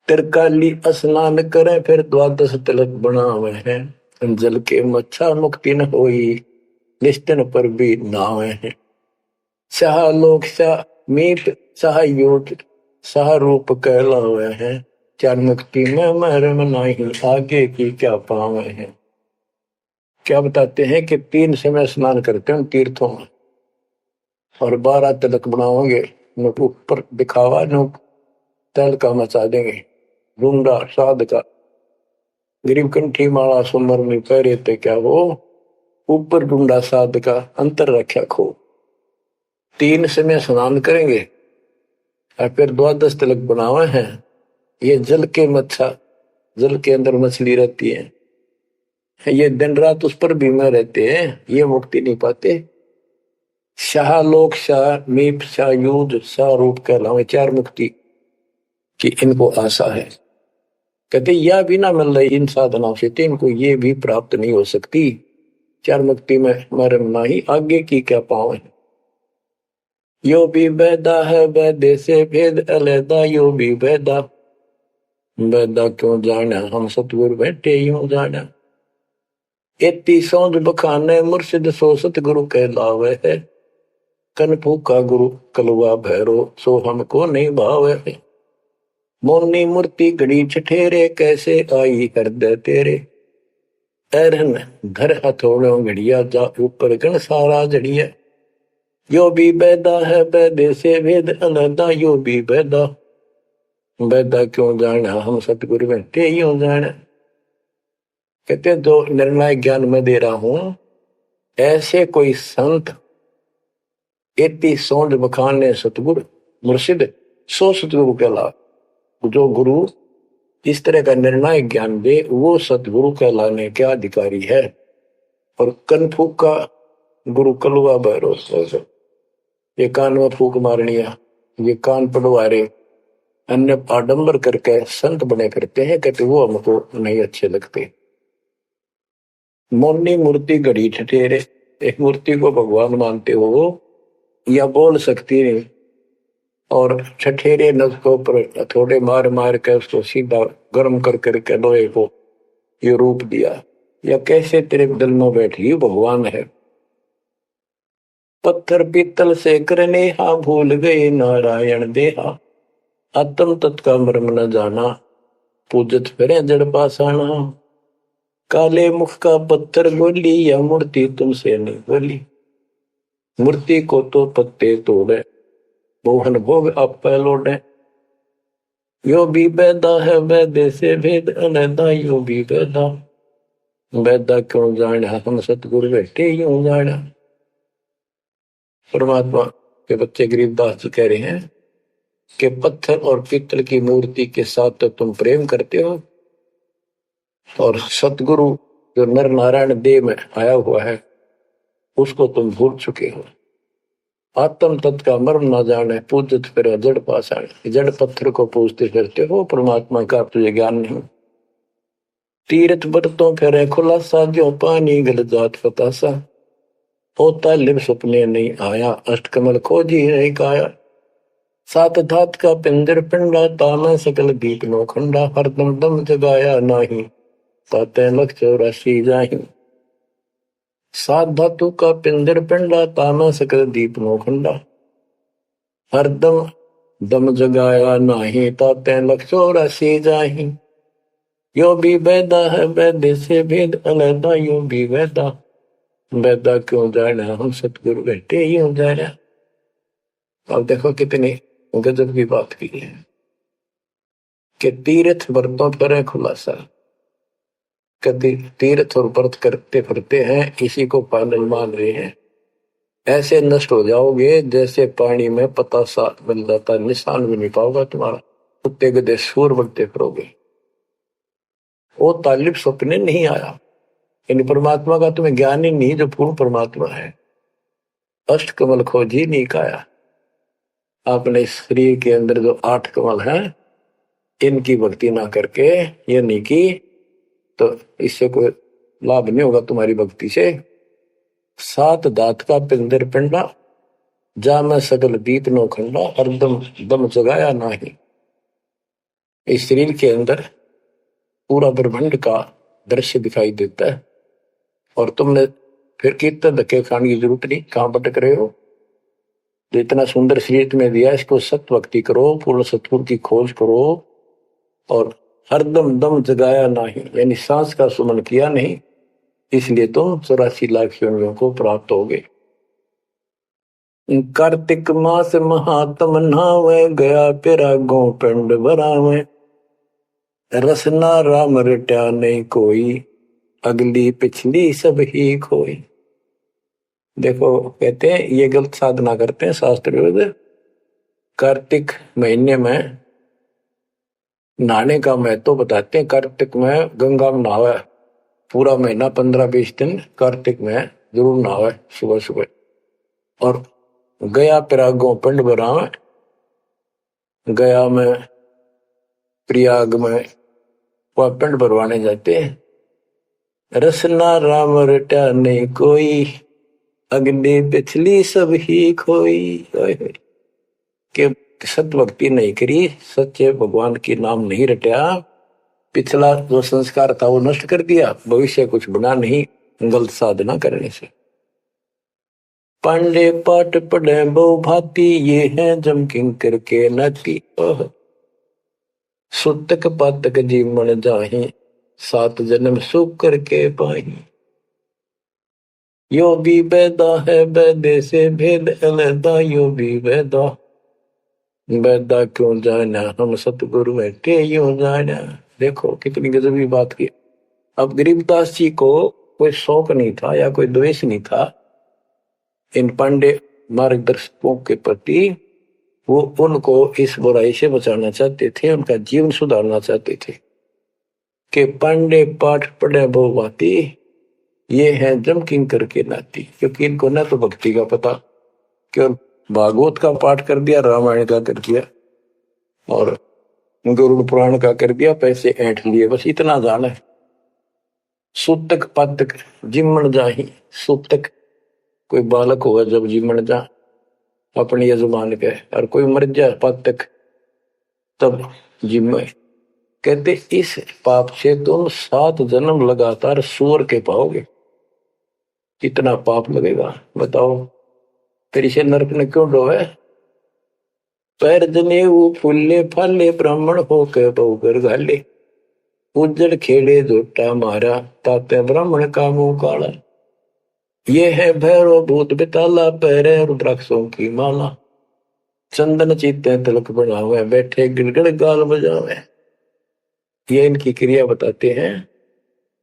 तिरकाली स्नान करे फिर 12 तिलक बनावे हैं, जल के मच्छा मुक्ति न होई निष्ठन पर भी नावे हैं। शाह लोक शाह मीत शाह योग शाह रूप कहलावे हैं, 4 मुक्ति में मरम नहीं आगे की क्या पावे हैं। क्या बताते हैं कि 3 समय स्नान करते हैं तीर्थों में और 12 तिलक बनाओगे, ऊपर दिखावा न तल का मचा देंगे, डूंगा साध का गरीब कंठी माला सुमर में पैरे ते क्या वो ऊपर डूंगा साध का अंतर रख्या खो। 3 समय स्नान करेंगे और फिर द्वादश तिलक बनावे हैं। ये जल के मच्छा, जल के अंदर मछली रहती है, ये दिन रात उस पर बीमा रहते हैं, ये मुक्ति नहीं पाते। शाह लोक शाह मीप शाह युद्ध शाह रूप कहलावे 4 मुक्ति की इनको आशा है। कहते यह भी ना मिल रही इन साधनाओं से तो इनको ये भी प्राप्त नहीं हो सकती। 4 मुक्ति में मरम नाही, आगे की क्या पावे। यो भी बैदा है बैदे से भेद अलैदा, यो भी बैदा बैदा क्यों जाना, हम सतगुरु बैठे यूं जाना। एती सौंध बखाने मुर्शिद सो सतगुरु कहलावे है, कन फूका गुरु कलवा भैरो सो हमको नहीं भावे है। मोनी मूर्ति घड़ी ठठेरे कैसे आई हृदय तेरे, ऐरन घर हथौड़ों घड़िया जा ऊपर गण सारा जड़िया। यो भी बैदा है बैदे से भेद अलैदा, यो भी बैदा बैदा क्यों जाना, हम सतगुरु बैठे यूं जाना। कहते जो निर्णय ज्ञान में दे रहा हूं, ऐसे कोई संत एती सौंध बखाने सतगुरु मुर्शिद सो सतगुरु कहला। जो गुरु इस तरह का निर्णायक ज्ञान दे वो सतगुरु कहलाने के अधिकारी है। और कनफूक का गुरु कलुआ भैरो, ये कान में फूक मारनिया, ये कान पड़वारे, अन्य आडंबर करके संत बने करते हैं, कहते वो हमको नहीं अच्छे लगते। मोनी मूर्ति घड़ी ठठेरे, एक मूर्ति को भगवान मानते हो या बोल सकती नहीं, और ठठेरे नसकों पर थोड़े मार मार कर उसको सीधा गर्म कर करके लोहे को ये रूप दिया, या कैसे तेरे दिल में बैठी भगवान है। पत्थर पीतल से करने हा भूल गए नारायण देहा, आत्म तत्का मर्म न जाना पूजत फिरे जड़ पासाना। काले मुख का पत्थर बोली या मूर्ति तुमसे नहीं बोली, मूर्ति को तो पत्ते तोड़े मोहन भोग आप लौटे। यो भी बैदा है बैदे से भेद अलैदा, यो भी बैदा बैदा क्यों जाना, हम सतगुरु बैठे यूं जाना। परमात्मा के बच्चे गरीबदास जी कह रहे हैं कि पत्थर और पीतल की मूर्ति के साथ तो तुम प्रेम करते हो, और सतगुरु जो नर नारायण देह में आया हुआ है उसको तुम भूल चुके हो। आत्म तत्व का मर्म न जाने पूजत फिर जड़ पाषाण, जड़ पत्थर को पूजते फिरते हो, परमात्मा का तुझे ज्ञान नहीं। तीर्थ बरतों फिर खुलासा, जो पानी गल जात फतासा, होता लिव सपने नहीं आया, अष्टकमल खोजी नहीं काया। सात धात का पिंजर पिंडा, ताना सकल दीप नो खंडा, हरदम दम जगाया नाही, ताते लख 84 जाही। सात धातु का पिंजर पिंडा, ताना सकल दीप नो खंडा, हरदम दम जगाया नाही, ताते लख 84 जाही। यो भी बैदा है बैदे से भेद अलैदा, यो भी बैदा बैदा क्यों जाना, हम सतगुरु बैठे यूं जाना। अब देखो कितनी गजब की बात की है कि तीर्थ व्रतों पर खुलासा, कभी तीर्थ और व्रत करते फिरते हैं, इसी को पालन मान रहे हैं। ऐसे नष्ट हो जाओगे जैसे पानी में पतासा मिल जाता, निशान भी नहीं पाओगे तुम्हारा, कुत्ते गधे सूर बनते फिरोगे। वो तालिब सपने नहीं आया, यानी परमात्मा का तुम्हें ज्ञान ही नहीं जो पूर्ण परमात्मा है। अष्ट कमल खोजी नहीं काया, अपने शरीर के अंदर जो 8 कमल हैं इनकी भक्ति ना करके ये नहीं की तो इससे कोई लाभ नहीं होगा तुम्हारी भक्ति से। सात दात का पिंदर पिंडा, जा मैं सकल दीप नो खंडा, हरदम दम जगाया नाही। इस शरीर के अंदर पूरा ब्रह्मांड का दृश्य दिखाई देता है, और तुमने फिर कीर्तन धक्के खाने की जरूरत नहीं, कहां भटक रहे हो। तो इतना सुंदर शरीर तुम्हें दिया, इसको सत्य भक्ति करो, पूर्ण सतगुरु की खोज करो, और हरदम दम जगाया नहीं, यानी सांस का सुमन किया नहीं, इसलिए तुम 84 लाख योनियों को प्राप्त हो गए। कार्तिक मास महात्म नहावे, गया पेरा गो पिंड भरावे, रसना राम रट्या नहीं कोई, अगली पिछली सब ही खोई। देखो कहते हैं ये गलत साधना करते हैं शास्त्र विरुद्ध। कार्तिक महीने में नहाने का महत्व बताते हैं। कार्तिक में गंगा में नहावे, पूरा महीना 15-20 दिन कार्तिक में जरूर नहावे सुबह सुबह। और गया प्रयागों पिंड भरावे, गया में प्रयाग में वह पिंड भरवाने जाते हैं। रसना राम रटा नहीं कोई, अग्नि पिछली सब ही खोई। के सत भक्ति नहीं करी, सच्चे भगवान की नाम नहीं रटा, पिछला जो संस्कार था वो नष्ट कर दिया, भविष्य कुछ बना नहीं गलत साधना करने से। पांडे पाठ पढ़े बहु भांति, ये है जम किंकर के नाती। सुतक पातक जीवन जाहि, 7 जन्म सुख करके पाही। यो भी वेदा है वेदे से भेद अलैदा, यो भी वेदा वेदा क्यों जाना, हम सतगुरु बैठे यूं जाना। देखो कितनी गजबी बात की। अब गरीबदास जी को कोई शौक नहीं था या कोई द्वेष नहीं था इन पांडे मार्गदर्शकों के प्रति। वो उनको इस बुराई से बचाना चाहते थे, उनका जीवन सुधारना चाहते थे। कि पांडे पाठ पढ़े बहु भांति, ये है जम किंकर के नाती। क्योंकि इनको न तो भक्ति का पता, केवल भागवत का पाठ कर दिया, रामायण का कर दिया और गरुड़ पुराण का कर दिया, पैसे ऐंठ लिए, बस इतना जाना है। सूतक पातक जिमण जाही। सूतक कोई बालक हुआ जब जिमण जा अपने यजमान के, और कोई मर जाए पातक तब जिम्मे। कहते इस पाप से तुम 7 जन्म लगातार सूअर के पाओगे। कितना पाप लगेगा बताओ। फिर इसे नरक ने क्यों डोवे। पैर जने वो फूले फाले, ब्राह्मण होके बहुगर घाले। उज्जड़ खेड़े जोटा मारा, ताते ब्राह्मण का मुंह काला। ये है भैरव भूत बिताला, पैरे रुद्राक्षों की माला। चंदन चीते तिलक बनावे, बैठे गिड़गड़ गाल बजावे। ये इनकी क्रिया बताते हैं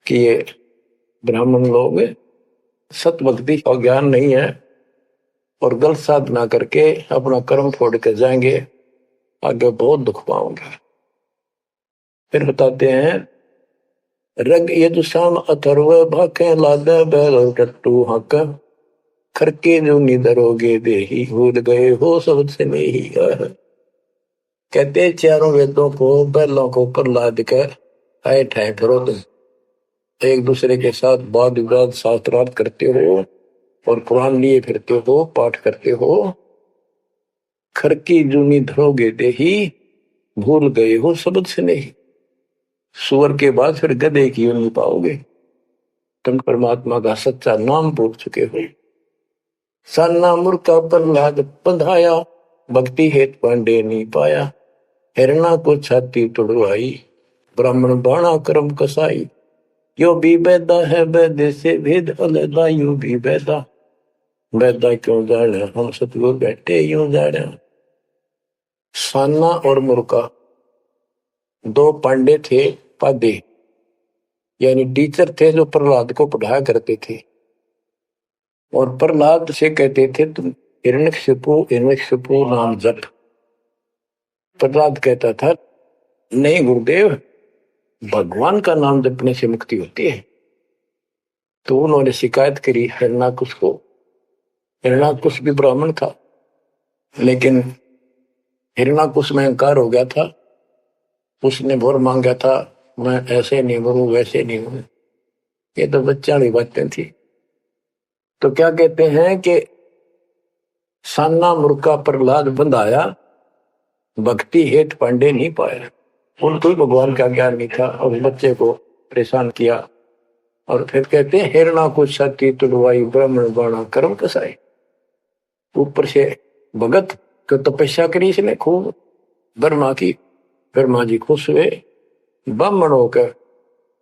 कि ये ब्राह्मण लोग सत भक्ति का ज्ञान नहीं है और गलत साधना करके अपना कर्म फोड़ कर जाएंगे, आगे बहुत दुख पाओगे। फिर बताते हैं रग यजुषाम अथर्व भाके, लादे बैल टट्टू हक। खरके जो निधरोगे देही, भूल गए हो सबसे नहीं। कहते चारों वेदों को बैलों को प्रहलाद कर आए ठाए फिरो, तुम एक दूसरे के साथ वाद विवाद शास्त्रार्थ करते हो और कुरान लिए फिरते हो, पाठ करते हो। खरकी जूनी धरोगे देही, भूल गए हो शब्द से नहीं। सुअर के बाद फिर गधे की नहीं पाओगे, तुम परमात्मा का सच्चा नाम भूल चुके हो। सान्ना मूर्खा प्रहलाद बंधाया, भक्ति हेत पांडे नहीं पाया। हिरणा को छाती तुड़वाई, ब्राह्मण बाणा कर्म कसाई। यो भी वेदा है वेदे से भेद अलैदा, यो भी वेदा वेदा क्यों जाने, हम सतगुरु बैठे यूं जाने। सान्ना और मूर्खा 2 पांडे थे, पादे यानी टीचर थे जो प्रहलाद को पढ़ाया करते थे। और प्रहलाद से कहते थे तुम हिरण्यकशिपु नाम जप। प्रहलाद कहता था नहीं गुरुदेव, भगवान का नाम जपने से मुक्ति होती है। तो उन्होंने शिकायत करी हिरण्याकुश को। हिरण्याकुश भी ब्राह्मण था, लेकिन हिरण्याकुश में अहंकार हो गया था। उसने भोर मांगा था, मैं ऐसे नहीं मरूं वैसे नहीं मरूं। ये तो बच्चा वाली बातें थी। तो क्या कहते हैं कि सान्ना मूर्खा प्रहलाद बंधाया, भक्ति हेत पांडे नहीं पाया। उनको भगवान का ज्ञान नहीं था और उस बच्चे को परेशान किया। और फिर कहते हैं हिरण्याकुश छाती तुड़वाई, ब्राह्मण बाणा कर्म कसाई। ऊपर से भगत को तपस्या करी इसने खूब ब्रह्मा की। ब्रह्मा जी खुश हुए, ब्राह्मण होकर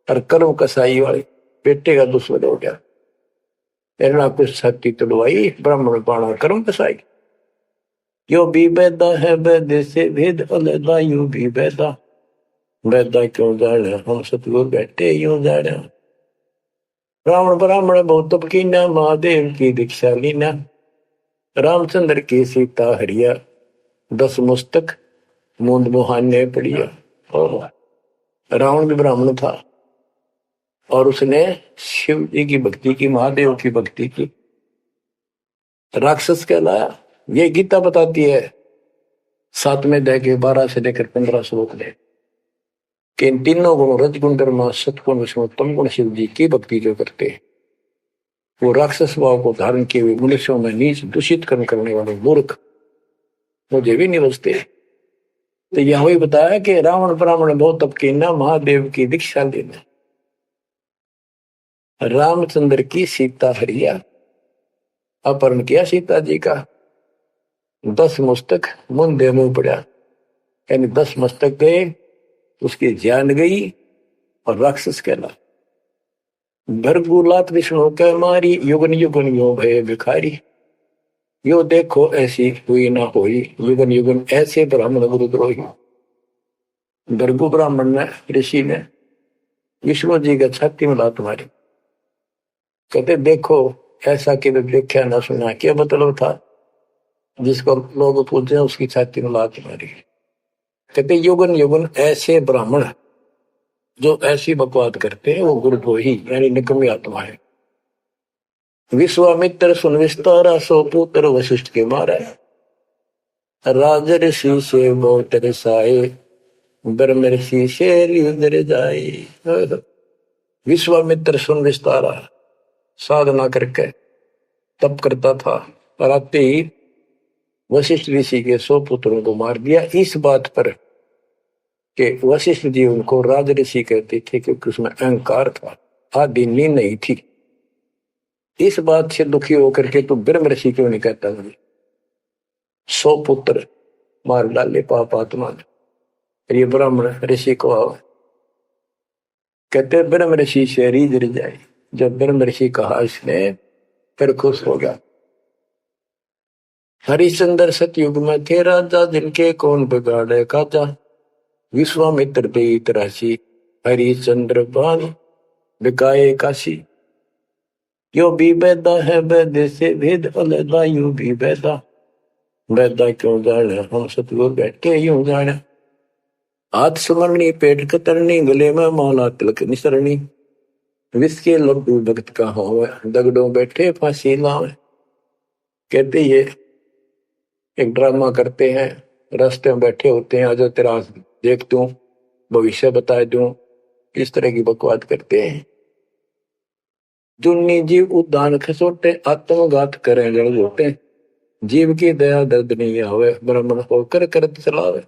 और कर्म कसाई वाले बेटे का दुश्मन हो गया। हिरण्याकुश छाती तुड़वाई, ब्राह्मण बाणा कर्म कसाई। यो भी वेदा है वेदे से भेद अलैदा, यो भी वेदा वेदा क्यों जाने, हम सतगुरु बैठे यूं जाने। रावण ब्राह्मण बहुत तप कीना, महादेव की दीक्षा लीना। रामचंद्र की सीता हरिया, 10 मुस्तक मूंद मुहाने पड़िया। और रावण भी ब्राह्मण था और उसने शिव जी की भक्ति की, महादेव की भक्ति की, राक्षस कहलाया। ये गीता बताती है 7वें अध्याय के 12 से लेकर 15 श्लोक में कि इन तीनों गुणों रजगुण ब्रह्मा सतगुण विष्णु तम गुण शिव जी की भक्ति जो करते हैं वो राक्षस भाव को धारण किए हुए मनुष्यों में नीच दूषित कर्म करने वाले मूर्ख मुझे भी नहीं बचते। तो यह वही बताया कि रावण ब्राह्मण बहुत तप कीना, महादेव की दीक्षा लेना। रामचंद्र की सीता हरिया, अपहरण किया सीता जी का, 10 मस्तक मुंदे मुंह पड़ा, यानी 10 मस्तक गए, उसकी जान गई और राक्षस कहला। भरगुलात विष्णु के मारी, युगन युगन यो भय भिखारी। यो देखो ऐसी हुई ना होई, युगन युगन ऐसे ब्राह्मण गुरुद्रोही। भरगु ब्राह्मण ने, ऋषि ने विष्णु जी का छाती में लात मारी। कहते देखो ऐसा कि देखा ना सुना, क्या मतलब था? जिसको लोग पूछते उसकी छाती में लात मारी। कहते युगन युगन ऐसे ब्राह्मण जो ऐसी बकवाद करते हैं वो गुरुद्रोही यानी निकम्मी आत्मा है। विश्वामित्र सुन विस्तारा, सो पुत्र वशिष्ठ के मारा। राज ऋषि से बहुत रसाए, ब्रह्म ऋषि से जाए। विश्वामित्र सुन विस्तारा साधना करके तप करता था और आते ही वशिष्ठ ऋषि के 100 पुत्रों को मार दिया। इस बात पर कि वशिष्ठ जी उनको राज ऋषि कहते थे क्योंकि उसमें अहंकार था, आदि नींद नहीं थी। इस बात से दुखी होकर के तो ब्रह्म ऋषि क्यों नहीं कहता? 100 पुत्र मार डाले पाप आत्मा ने। ये ब्राह्मण ऋषि को कहते ब्रह्म ऋषि से रीझ जाए। जब ब्रह्म ऋषि कहा इसने फिर खुश हो गया। हरिश्चंद्र सतयुग में थे राजा, जिनके कौन बिगाड़े काजा। विश्वामित्र देत राशि, हरिश्चंद्र बाल बिकाए काशी। यो भी बैदा है वैद्य से भेद अलदा, यू भी बैदा बैदा क्यों जाने, हम सतगुरु बैठ के यूं जाने। हाथ सुमरनी पेट कतरनी, गले में माला तिलक निसरनी। विष के लड्डू भगत का हो, दगड़ों बैठे फांसी लावे। कहते ये एक ड्रामा करते हैं, रास्ते में बैठे होते हैं, आजा तेरा देख दूं, भविष्य बता दूं, इस तरह की बकवाद करते हैं। जुन्नी जीव उद्दान खसोटे, आत्मघात करें जड़ जोटे। जीव की दया दर्द नहीं आवे, ब्राह्मण होकर करत चलावे।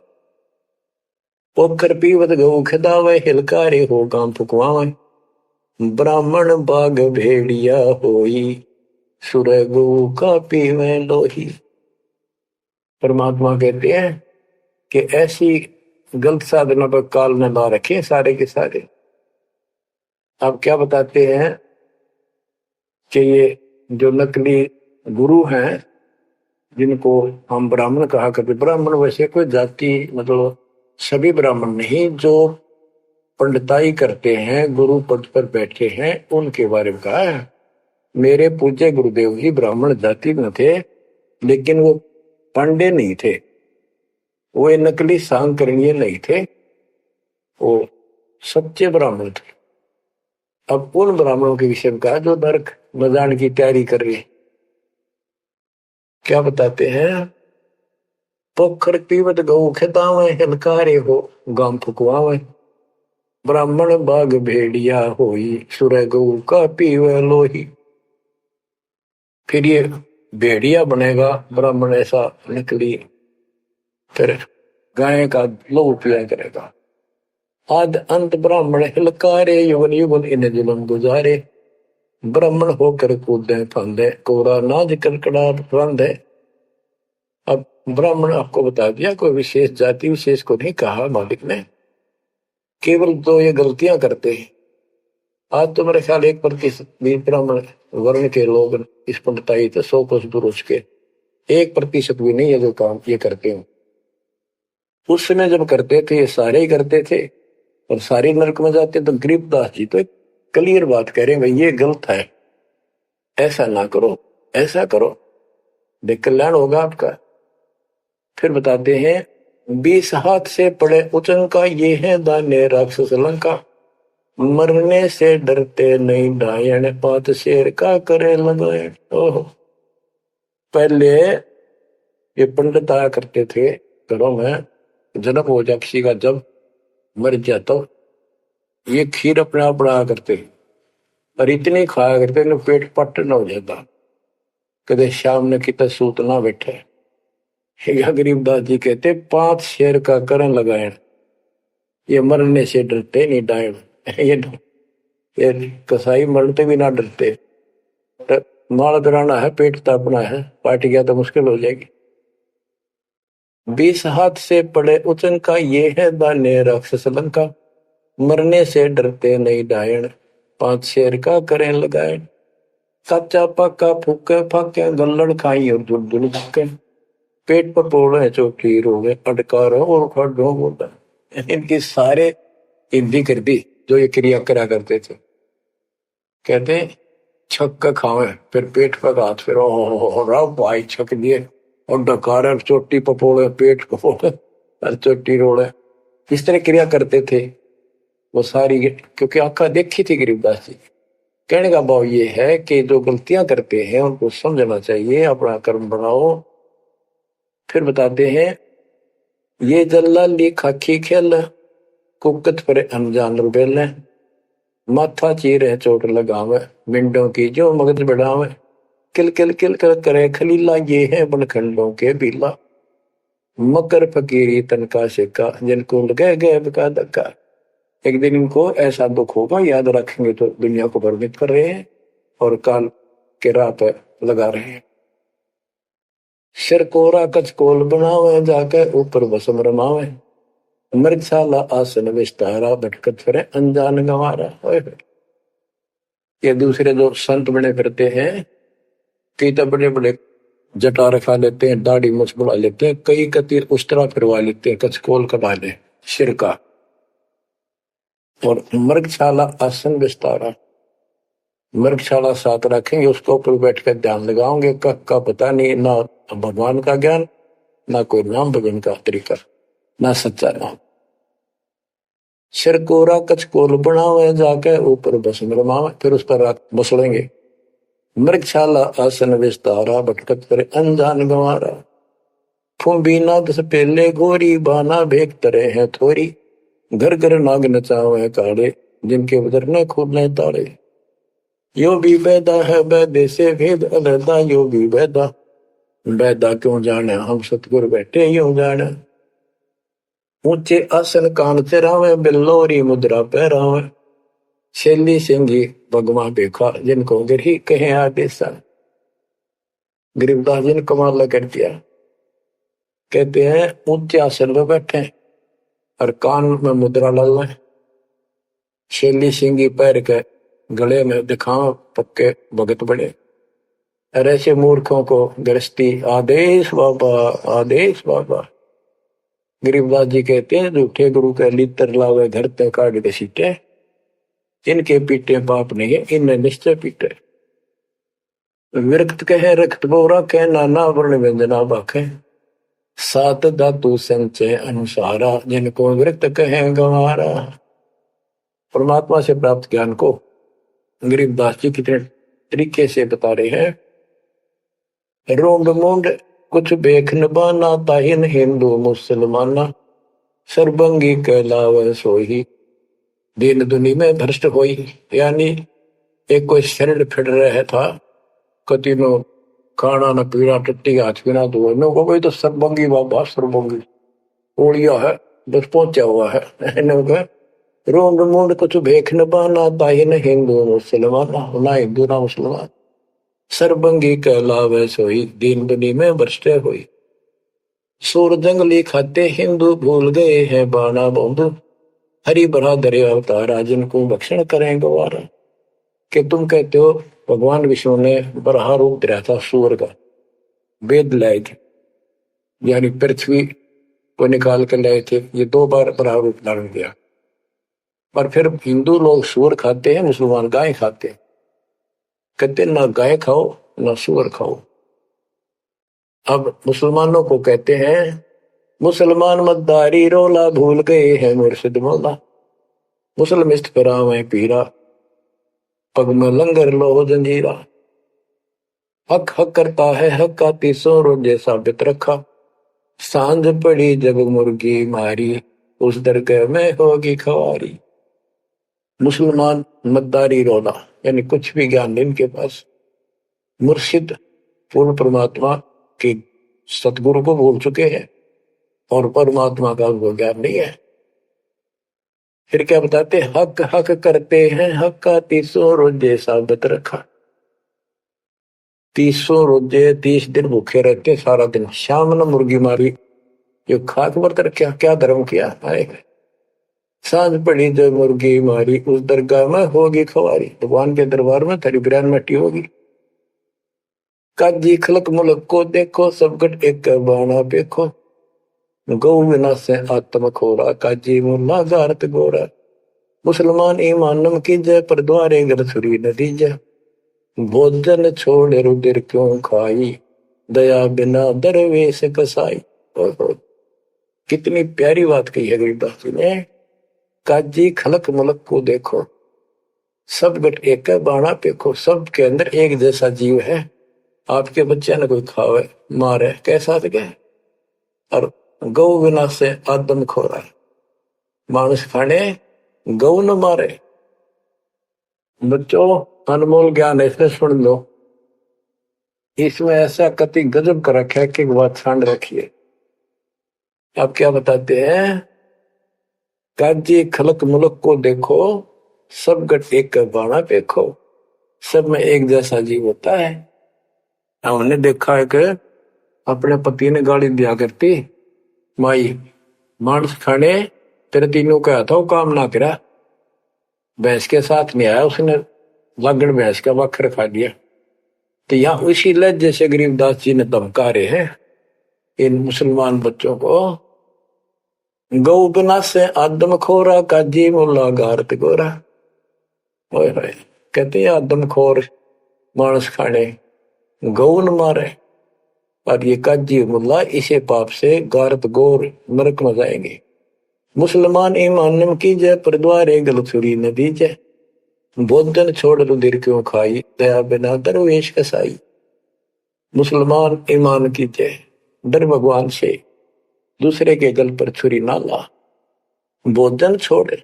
पोखर पीवत गऊ खदावे, हिलकारे हो गांव फुकवावे। ब्राह्मण बाग भेड़िया होई, सुर गऊ का पीवे लोही। परमात्मा कहते हैं कि ऐसी गलत साधना पर काल ने ला रखे सारे के सारे। आप क्या बताते हैं कि ये जो नकली गुरु हैं जिनको हम ब्राह्मण कहा करते, ब्राह्मण वैसे कोई जाति मतलब सभी ब्राह्मण नहीं, जो पंडिताई करते हैं गुरु पद पर बैठे हैं उनके बारे में कहा है। मेरे पूज्य गुरुदेव ही ब्राह्मण जाति में थे लेकिन वो पांडे नहीं थे, वो नकली सांकरणीय नहीं थे, वो सच्चे ब्राह्मण थे। अब उन ब्राह्मणों के विषय में कहा जो नरक में जाने की तैयारी कर रहे। क्या बताते हैं? पोखर पीवत गऊ खेतावे, हिलकारे हो गांव फुकवावे। ब्राह्मण बाग भेड़िया होई, सुर गऊ का पीवे लोही। फिर ये भेड़िया बनेगा ब्राह्मण ऐसा निकली, फिर गाय का लहू पिया करेगा। आद अंत ब्राह्मण हिलकारे, युगन युगन इन जुलम गुजारे। ब्राह्मण होकर कूदे फंदे, कोरा नाज कड़कड़ा रंधे। अब ब्राह्मण आपको बता दिया, कोई विशेष जाति विशेष को नहीं कहा मालिक ने, केवल तो ये गलतियां करते हैं। आज तो मेरे ख्याल 1% भी ब्राह्मण वर्ण के लोग इस पंडिताई तो 100 कोस दूर के 1% भी नहीं है जो काम ये करते हैं। उस समय जब करते थे ये सारे ही करते थे और सारे नरक में जाते। तो गरीबदास जी तो क्लियर बात कह रहे हैं भाई ये गलत है, ऐसा ना करो, ऐसा करो, देख कल्याण होगा आपका। फिर बताते हैं 20 हाथ से पड़े उचंका, ये है दान्य राक्षस लंका। मरने से डरते नहीं डायन, पात शेर का करे लगाए। ओहो, पहले ये पंडित आया करते थे घरों में, जन्म हो जाए किसी का, जब मर जाता तो ये खीर अपने आप बनाया करते और इतनी खाया करते न पेट पट न हो जाता, कदे शाम ने कितना सूत ना बैठे। या गरीबदास जी कहते 5 शेर का करण लगाए, ये मरने से डरते नहीं डायन। ये कसाई मरते भी ना डरते, माल कराना है, पेट तापना है, पार्ट गया तो मुश्किल हो जाएगी। 20 हाथ से पड़े उचन का, ये है दान्य राक्षस लंका। मरने से डरते नहीं डायन, 5 शेर का करें लगाए। कच्चा पक्का फूके फाके, गल्लड़ खाई और दुल दुल फूके। पेट पर पोड़े चोटी रोगे, अटकारो और खड़ो बोला। इनकी सारे हिंदी कर दी जो ये क्रिया करा करते थे। कहते छक खावे, फिर पेट पर हाथ, फिर राव भाई छक दिए और डकार चोटी पपोड़े, पेट पपोड़े और चोटी रोड़े, इस तरह क्रिया करते थे वो सारी, क्योंकि आंखा देखी थी गरीबदास जी। कहने का भाव ये है कि जो गलतियां करते हैं उनको समझना चाहिए, अपना कर्म बनाओ। फिर बताते हैं ये जल्लाली खाकी खेल, कुकत पर अनजान रुबेल। माथा चीरे चोट लगावे, मिंडों की जो मगज बढ़ावे। किल किल किल कर करे खलीला, ये है बनखंडों के बीला। मकर फकीरी तनका सिक्का, जिनको लगे गए का धक्का। एक दिन इनको ऐसा दुख होगा, याद रखेंगे तो दुनिया को भ्रमित कर रहे हैं और काल के राह पे लगा रहे हैं। सिर कोरा कचकोल बनावे, जाके ऊपर बसम रमावे। मृगशाला आसन विस्तारा, भटकत फिरे अनजान गंवारा। ये दूसरे जो संत बने फिरते हैं, कई तो बड़े बड़े जटा रखा लेते हैं, दाढ़ी मुछ बढ़ा लेते हैं, कई कतीर उस तरह फिरवा लेते हैं, कचकोल कटा ले सिर का। और मृगशाला आसन विस्तारा, मृगशाला साथ रखेंगे, उसके ऊपर बैठ कर ध्यान लगाओगे, कब का पता नहीं, ना भगवान का ज्ञान, ना कोई नाम भजन का तरीका, ना सच्चा नाम। सिर कोरा कचकोल बनावे, जाके ऊपर बस रमावे, फिर उस पर रात बसलेंगे। मृगशाला आसन विस्तारा, भटकत पर अनजान गंवारा। फुम्बी नाद से पहले गोरी, बाना भेग तरे हैं थोरी। घर घर नाग नचावे काड़े, जिनके उधर न खुले ताड़े। यो भी बैदा है बैदे से भेद अलहदा, यो भी बैदा, बैदा क्यों जाने हम सतगुर बैठे यूं जाने। ऊंचे आसन कान चरावे, बिल्लोरी मुद्रा पहरावे। शैली सिंगी भगवा बेखा, जिनको गिरही कहे आदेशा। गरीबदास जी ने कमाल कर दिया। कहते हैं ऊंचे आसन पर बैठे और कान में मुद्रा डाल, शैली सिंगी पैर के गले में दिखाओ पक्के भगत बड़े। और ऐसे मूर्खों को गृहस्थी आदेश बाबा, आदेश बाबा। गरीबदास जी कहते हैं झूठे गुरु के लितर लावे, घर ते काट के सीटे। इनके पीटे पाप नहीं है, इनने निश्चय पीटे। विरक्त कहे रक्त बोरा, कह नाना वर्ण व्यंजना बाखे। सात धातु संचय अनुसारा, जिनको विरक्त कहे गंवारा। परमात्मा से प्राप्त ज्ञान को गरीबदास जी कितने तरीके से बता रहे हैं। रोंड मुंड कुछ बेख न बाना, ताहिन हिंदू मुसलमाना। सर्वंगी कहलावे सोही, दीन दुनी में भ्रष्ट होई। यानी एक कोई शरण फिर रहा था, कति नो खाना न पीना, टट्टी हाथ पीना धो, नो कोई तो सर्वंगी बाबा, सर्वंगी ओलिया है, बस पहुंचा हुआ है। रोंड मुंड कुछ भेख न बाना, ताहिन हिंदू मुसलमाना। ना हिंदू ना मुसलमान, सर्वंगी कहलावे सोई, दीन दुनी में भ्रष्ट होई। सूर जंगली खाते हिंदू, भूल गए हैं बाना बंधु। हरि भरा दरे अवतारा, जिनको भक्षण करें गवारा। कि तुम कहते हो भगवान विष्णु ने बरहा रूप धरा था सूअर का, वेद लाए थे, यानी पृथ्वी को निकाल कर लाए थे। ये 2 बार बरहा रूप धारण किया। पर फिर हिंदू लोग सूअर खाते हैं, मुसलमान गाय खाते हैं। कहते ना गाय खाओ ना सूअर खाओ। अब मुसलमानों को कहते हैं मुसलमान मद्दारी रोला भूल गए हैं मुर्शिद मौला। मुसलमिस्त परावे पीरा पग में लंगर लो जंजीरा। हक हक करता है हक का 300 रोजे साबित रखा। सांझ पड़ी जब मुर्गी मारी उस दरगाह में होगी खवारी। मुसलमान मद्दारी रोला यानी कुछ भी ज्ञान नहीं इनके पास। मुर्शिद पूर्ण परमात्मा के सतगुरु को भूल चुके हैं और परमात्मा का उनको ज्ञान नहीं है। फिर क्या बताते, हक हक करते हैं हक का 300 रोजे साबित रखा। 300 रोजे 30 दिन भूखे रहते, सारा दिन शाम न मुर्गी मारी, जो खाक वर्त रखा, क्या धर्म किया है। सांझ पड़ी जो मुर्गी मारी उस दरगाह में होगी खवारी। भगवान के दरबार में तेरी बिरान मट्टी होगी। काजी खलक मुलक को देखो सब गट एक बाणा देखो। गौ बिना से आत्म खोरा काजी मुल्ला गारत गोरा। मुसलमान ईमानम की जय पर द्वारे गर सुरी नदी जय। भोजन छोड़ रुदिर क्यों खाई दया बिना दरवेश कसाई। कितनी प्यारी बात कही है गरीबदास जी ने। काजी खलक मुलक को देखो सब गट एक बाणा पेखो। सब के अंदर एक जैसा जीव है। आपके बच्चे ने कोई खावे मारे कैसा सके। और गौ बिना से आदम खोरा, मानुष खाने गौ न मारे। बच्चों अनमोल ज्ञान इसमें सुन लो। इसमें ऐसा कति गजब कर रखा है कि बात छांड रखिए। आप क्या बताते हैं, काजी खलक मुलक को देखो सब गट एक बाणा देखो। सब में एक जैसा जीव होता है। हमने देखा है कि अपने पति ने गाली दिया करती, माई मांस खाने तेरे तीनों का था वो काम ना करा। भैंस के साथ नहीं आया, उसने लागण भैंस का वक्र खा लिया। तो यहाँ उसी लज्जे से गरीबदास जी ने धमका रहे हैं इन मुसलमान बच्चों को। गौ बिना से आदम खोरा काजी मुल्ला गारत गोरा। कहते हैं आदम खोर मांस खाने गौ न मारे, और ये काजी मुल्ला इसे पाप से गारत गोर नरक में जाएंगे। मुसलमान ईमान की जय पर द्वारे गलत छुरी न दीजय। भोजन छोड़ रुधिर क्यों खाई दया बिना दरवेश कसाई। मुसलमान ईमान की जय, डर भगवान से, दूसरे के गल पर छुरी ना ला। भोजन छोड़े,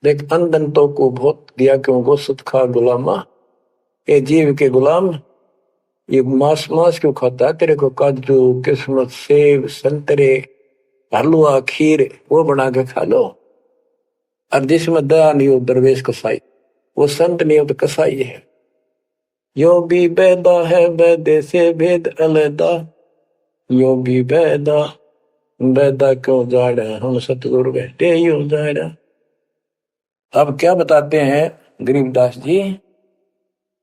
देख अंधन तो को बहुत दिया क्यों गोश्त खा गुलामा। ये जीव के गुलाम ये मांस मांस क्यों खाता है। तेरे को काजू किस्मत सेब संतरे हलवा खीर वो बना के खा लो। और जिसमें दया नहीं हो दरवेश कसाई, वो संत नहीं हो तो कसाई है। यो भी बैदा है बैदे से भेद अलैदा। यो भी बैदा बैदा क्यों जाड़ा हम सतगुरु बैठे यूं जाड़ा। अब क्या बताते हैं गरीबदास जी,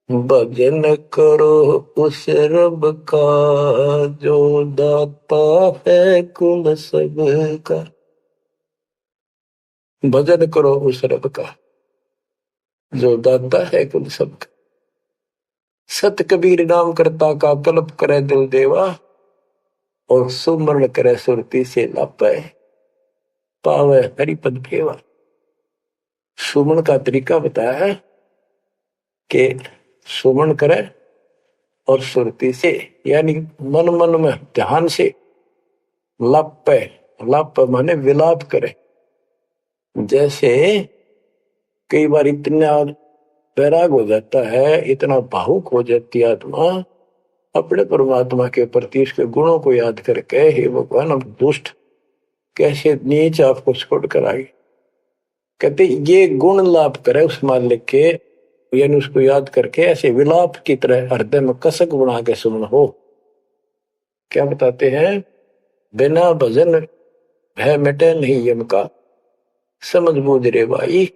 भजन करो उस रब का जो दाता है कुल सबका। भजन करो उस रब का जो दाता है कुल सबका। सत कबीर नाम करता का कल्प करे दिल देवा। और सुमरण करे सुरती से लापे पावे हरिपद भेवा। सुमन का तरीका बताया है कि सुमन करे और सुरती से यानी मन मन में ध्यान से। लापे, लाप माने विलाप करे। जैसे कई बार इतना वैराग हो जाता है, इतना भावुक हो जाती है आत्मा अपने परमात्मा के प्रति, उसके गुणों को याद करके, हे भगवान हम दुष्ट कैसे नीच आपको छोड़ कर आए। कहते ये गुण लाभ करे उस मालिक के, यानी उसको याद करके ऐसे विलाप की तरह हृदय में कसक बना के सुन हो। क्या बताते हैं, बिना भजन भय मिटे नहीं यम का। समझ बूझ रे भाई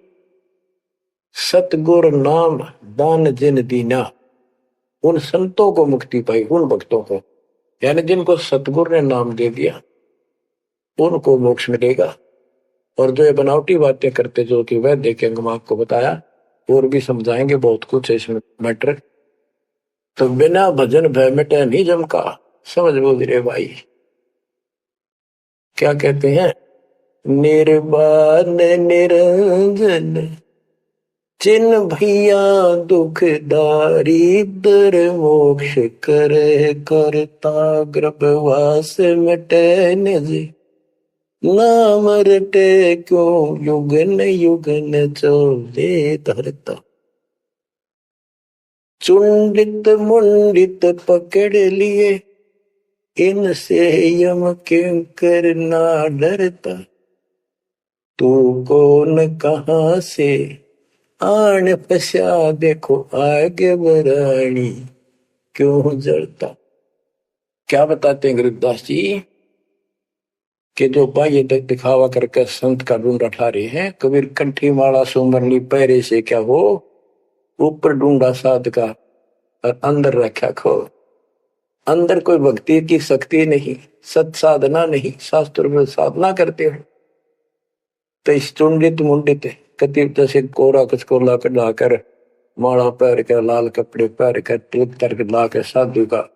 सतगुर नाम दान जिन दीना। उन संतों को मुक्ति पाई, उन भक्तों को, यानी जिनको सतगुरु ने नाम दे दिया उनको मोक्ष मिलेगा। और जो ये बनावटी बातें करते जो कि वह देखेंगे, हम आपको बताया और भी समझाएंगे बहुत कुछ है इसमें मैटर। तो बिना भजन भय मिटे नहीं जमका, समझ बोल रे भाई। क्या कहते हैं, निर्वाण निरंजन चिन्ह भैया दुख दारिद्र मोक्ष करे करता गर्भवास मिटे निज नाम रटे क्यों युगन युगन चले धरता। चुंडित मुंडित पकड़ लिए इनसे यम किंकर ना डरता। तू कौन कहां से आन फसा देखो आगे बरानी क्यों जड़ता। क्या बताते हैं गरीबदास जी कि जो बाह्य दिखावा करके संत का ढूंढा ठा रहे हैं, कबीर कंठी माला सुमरनी पैरे से क्या हो, ऊपर ढूंढा साध का और अंदर रखा खो। अंदर कोई भक्ति की शक्ति नहीं, सत साधना नहीं, शास्त्र में साधना करते हो तो इस चुंडित मुंडित कति जैसे कोरा कुछ कोला लाकर माला पैर के लाल कपड़े पैर के तिलक तर के ला के साधु का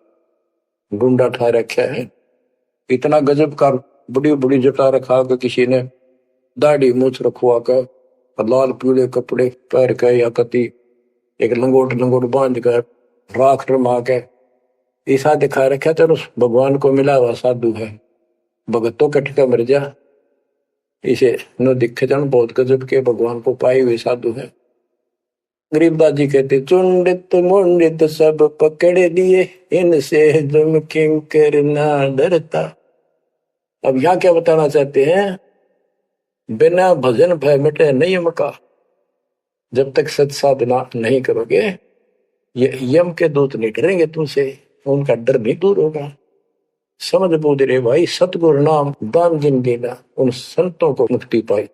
ढूंढा ठा रखा है। इतना गजब का बड़ी बड़ी जटा रखा के किसी ने दाढ़ी मूछ रखवा कर लाल पीले कपड़े पैर के या कति एक लंगोट बांध कर राख रमा के ऐसा दिखा रखा। चलो भगवान को मिला हुआ साधु है, भगतों कटका मर जा, इसे न दिखे जन बहुत गजब के भगवान को पाए हुए साधु है। गरीबदास जी कहते चुंडित मुंडित सब पकड़ लिए इनसे जम किंकर ना डरता। अब यहाँ क्या बताना चाहते हैं, बिना भजन भय मिटे नहीं मका। जब तक सत साधना नहीं करोगे ये यम के दूत नहीं डरेंगे तुमसे, उनका डर नहीं दूर होगा। समझ बोध रे भाई, सतगुरु नाम दान जिन देना, उन संतों को मुक्ति पाई।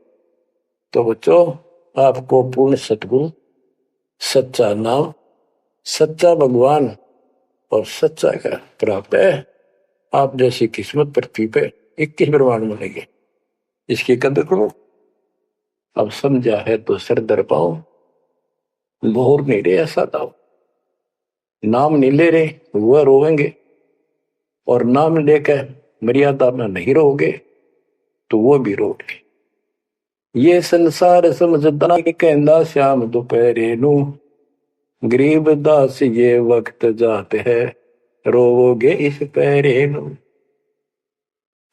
तो बच्चों आपको पूर्ण सतगुरु, सच्चा नाम, सच्चा भगवान और सच्चा का प्राप्त है। आप जैसी किस्मत पृथ्वी पे 21 ब्रह्मांड मिलेंगे, इसकी कदर करो। अब समझा है तो सर दर पाओ, बोर नहीं रहे ऐसा दाओ। नाम नहीं ले रहे वह रोएंगे, और नाम लेकर मर्यादा में नहीं रहोगे तो वो भी रोगे। ये संसार समझदा के कहंदा श्याम दोपहरे नू, गरीब दास ये वक्त जाते है रोवोगे इस पैरे नू।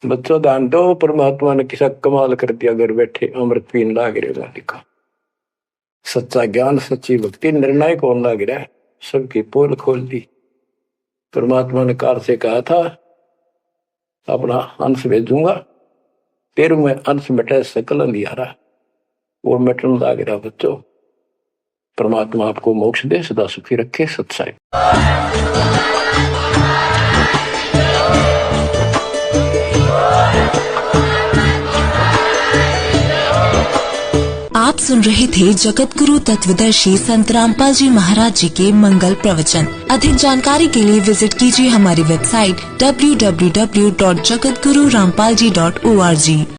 बच्चों ध्यान दो, परमात्मा ने किसा कमाल कर दिया, अगर बैठे अमृत पीन लाग रहे लिखा। सच्चा ज्ञान सच्ची भक्ति निर्णायक होने लग रहा है, सबकी पोल खोल दी। परमात्मा ने कार से कहा था अपना अंश भेजूंगा, तेरू में अंश मिटे सकल अंधियारा, वो मिटन लग रहा। बच्चों परमात्मा आपको मोक्ष दे, सदा सुखी रखे। सत्साई। आप सुन रहे थे जगत गुरु तत्वदर्शी संत रामपाल जी महाराज जी के मंगल प्रवचन। अधिक जानकारी के लिए विजिट कीजिए हमारी वेबसाइट www.jagatgururampalji.org।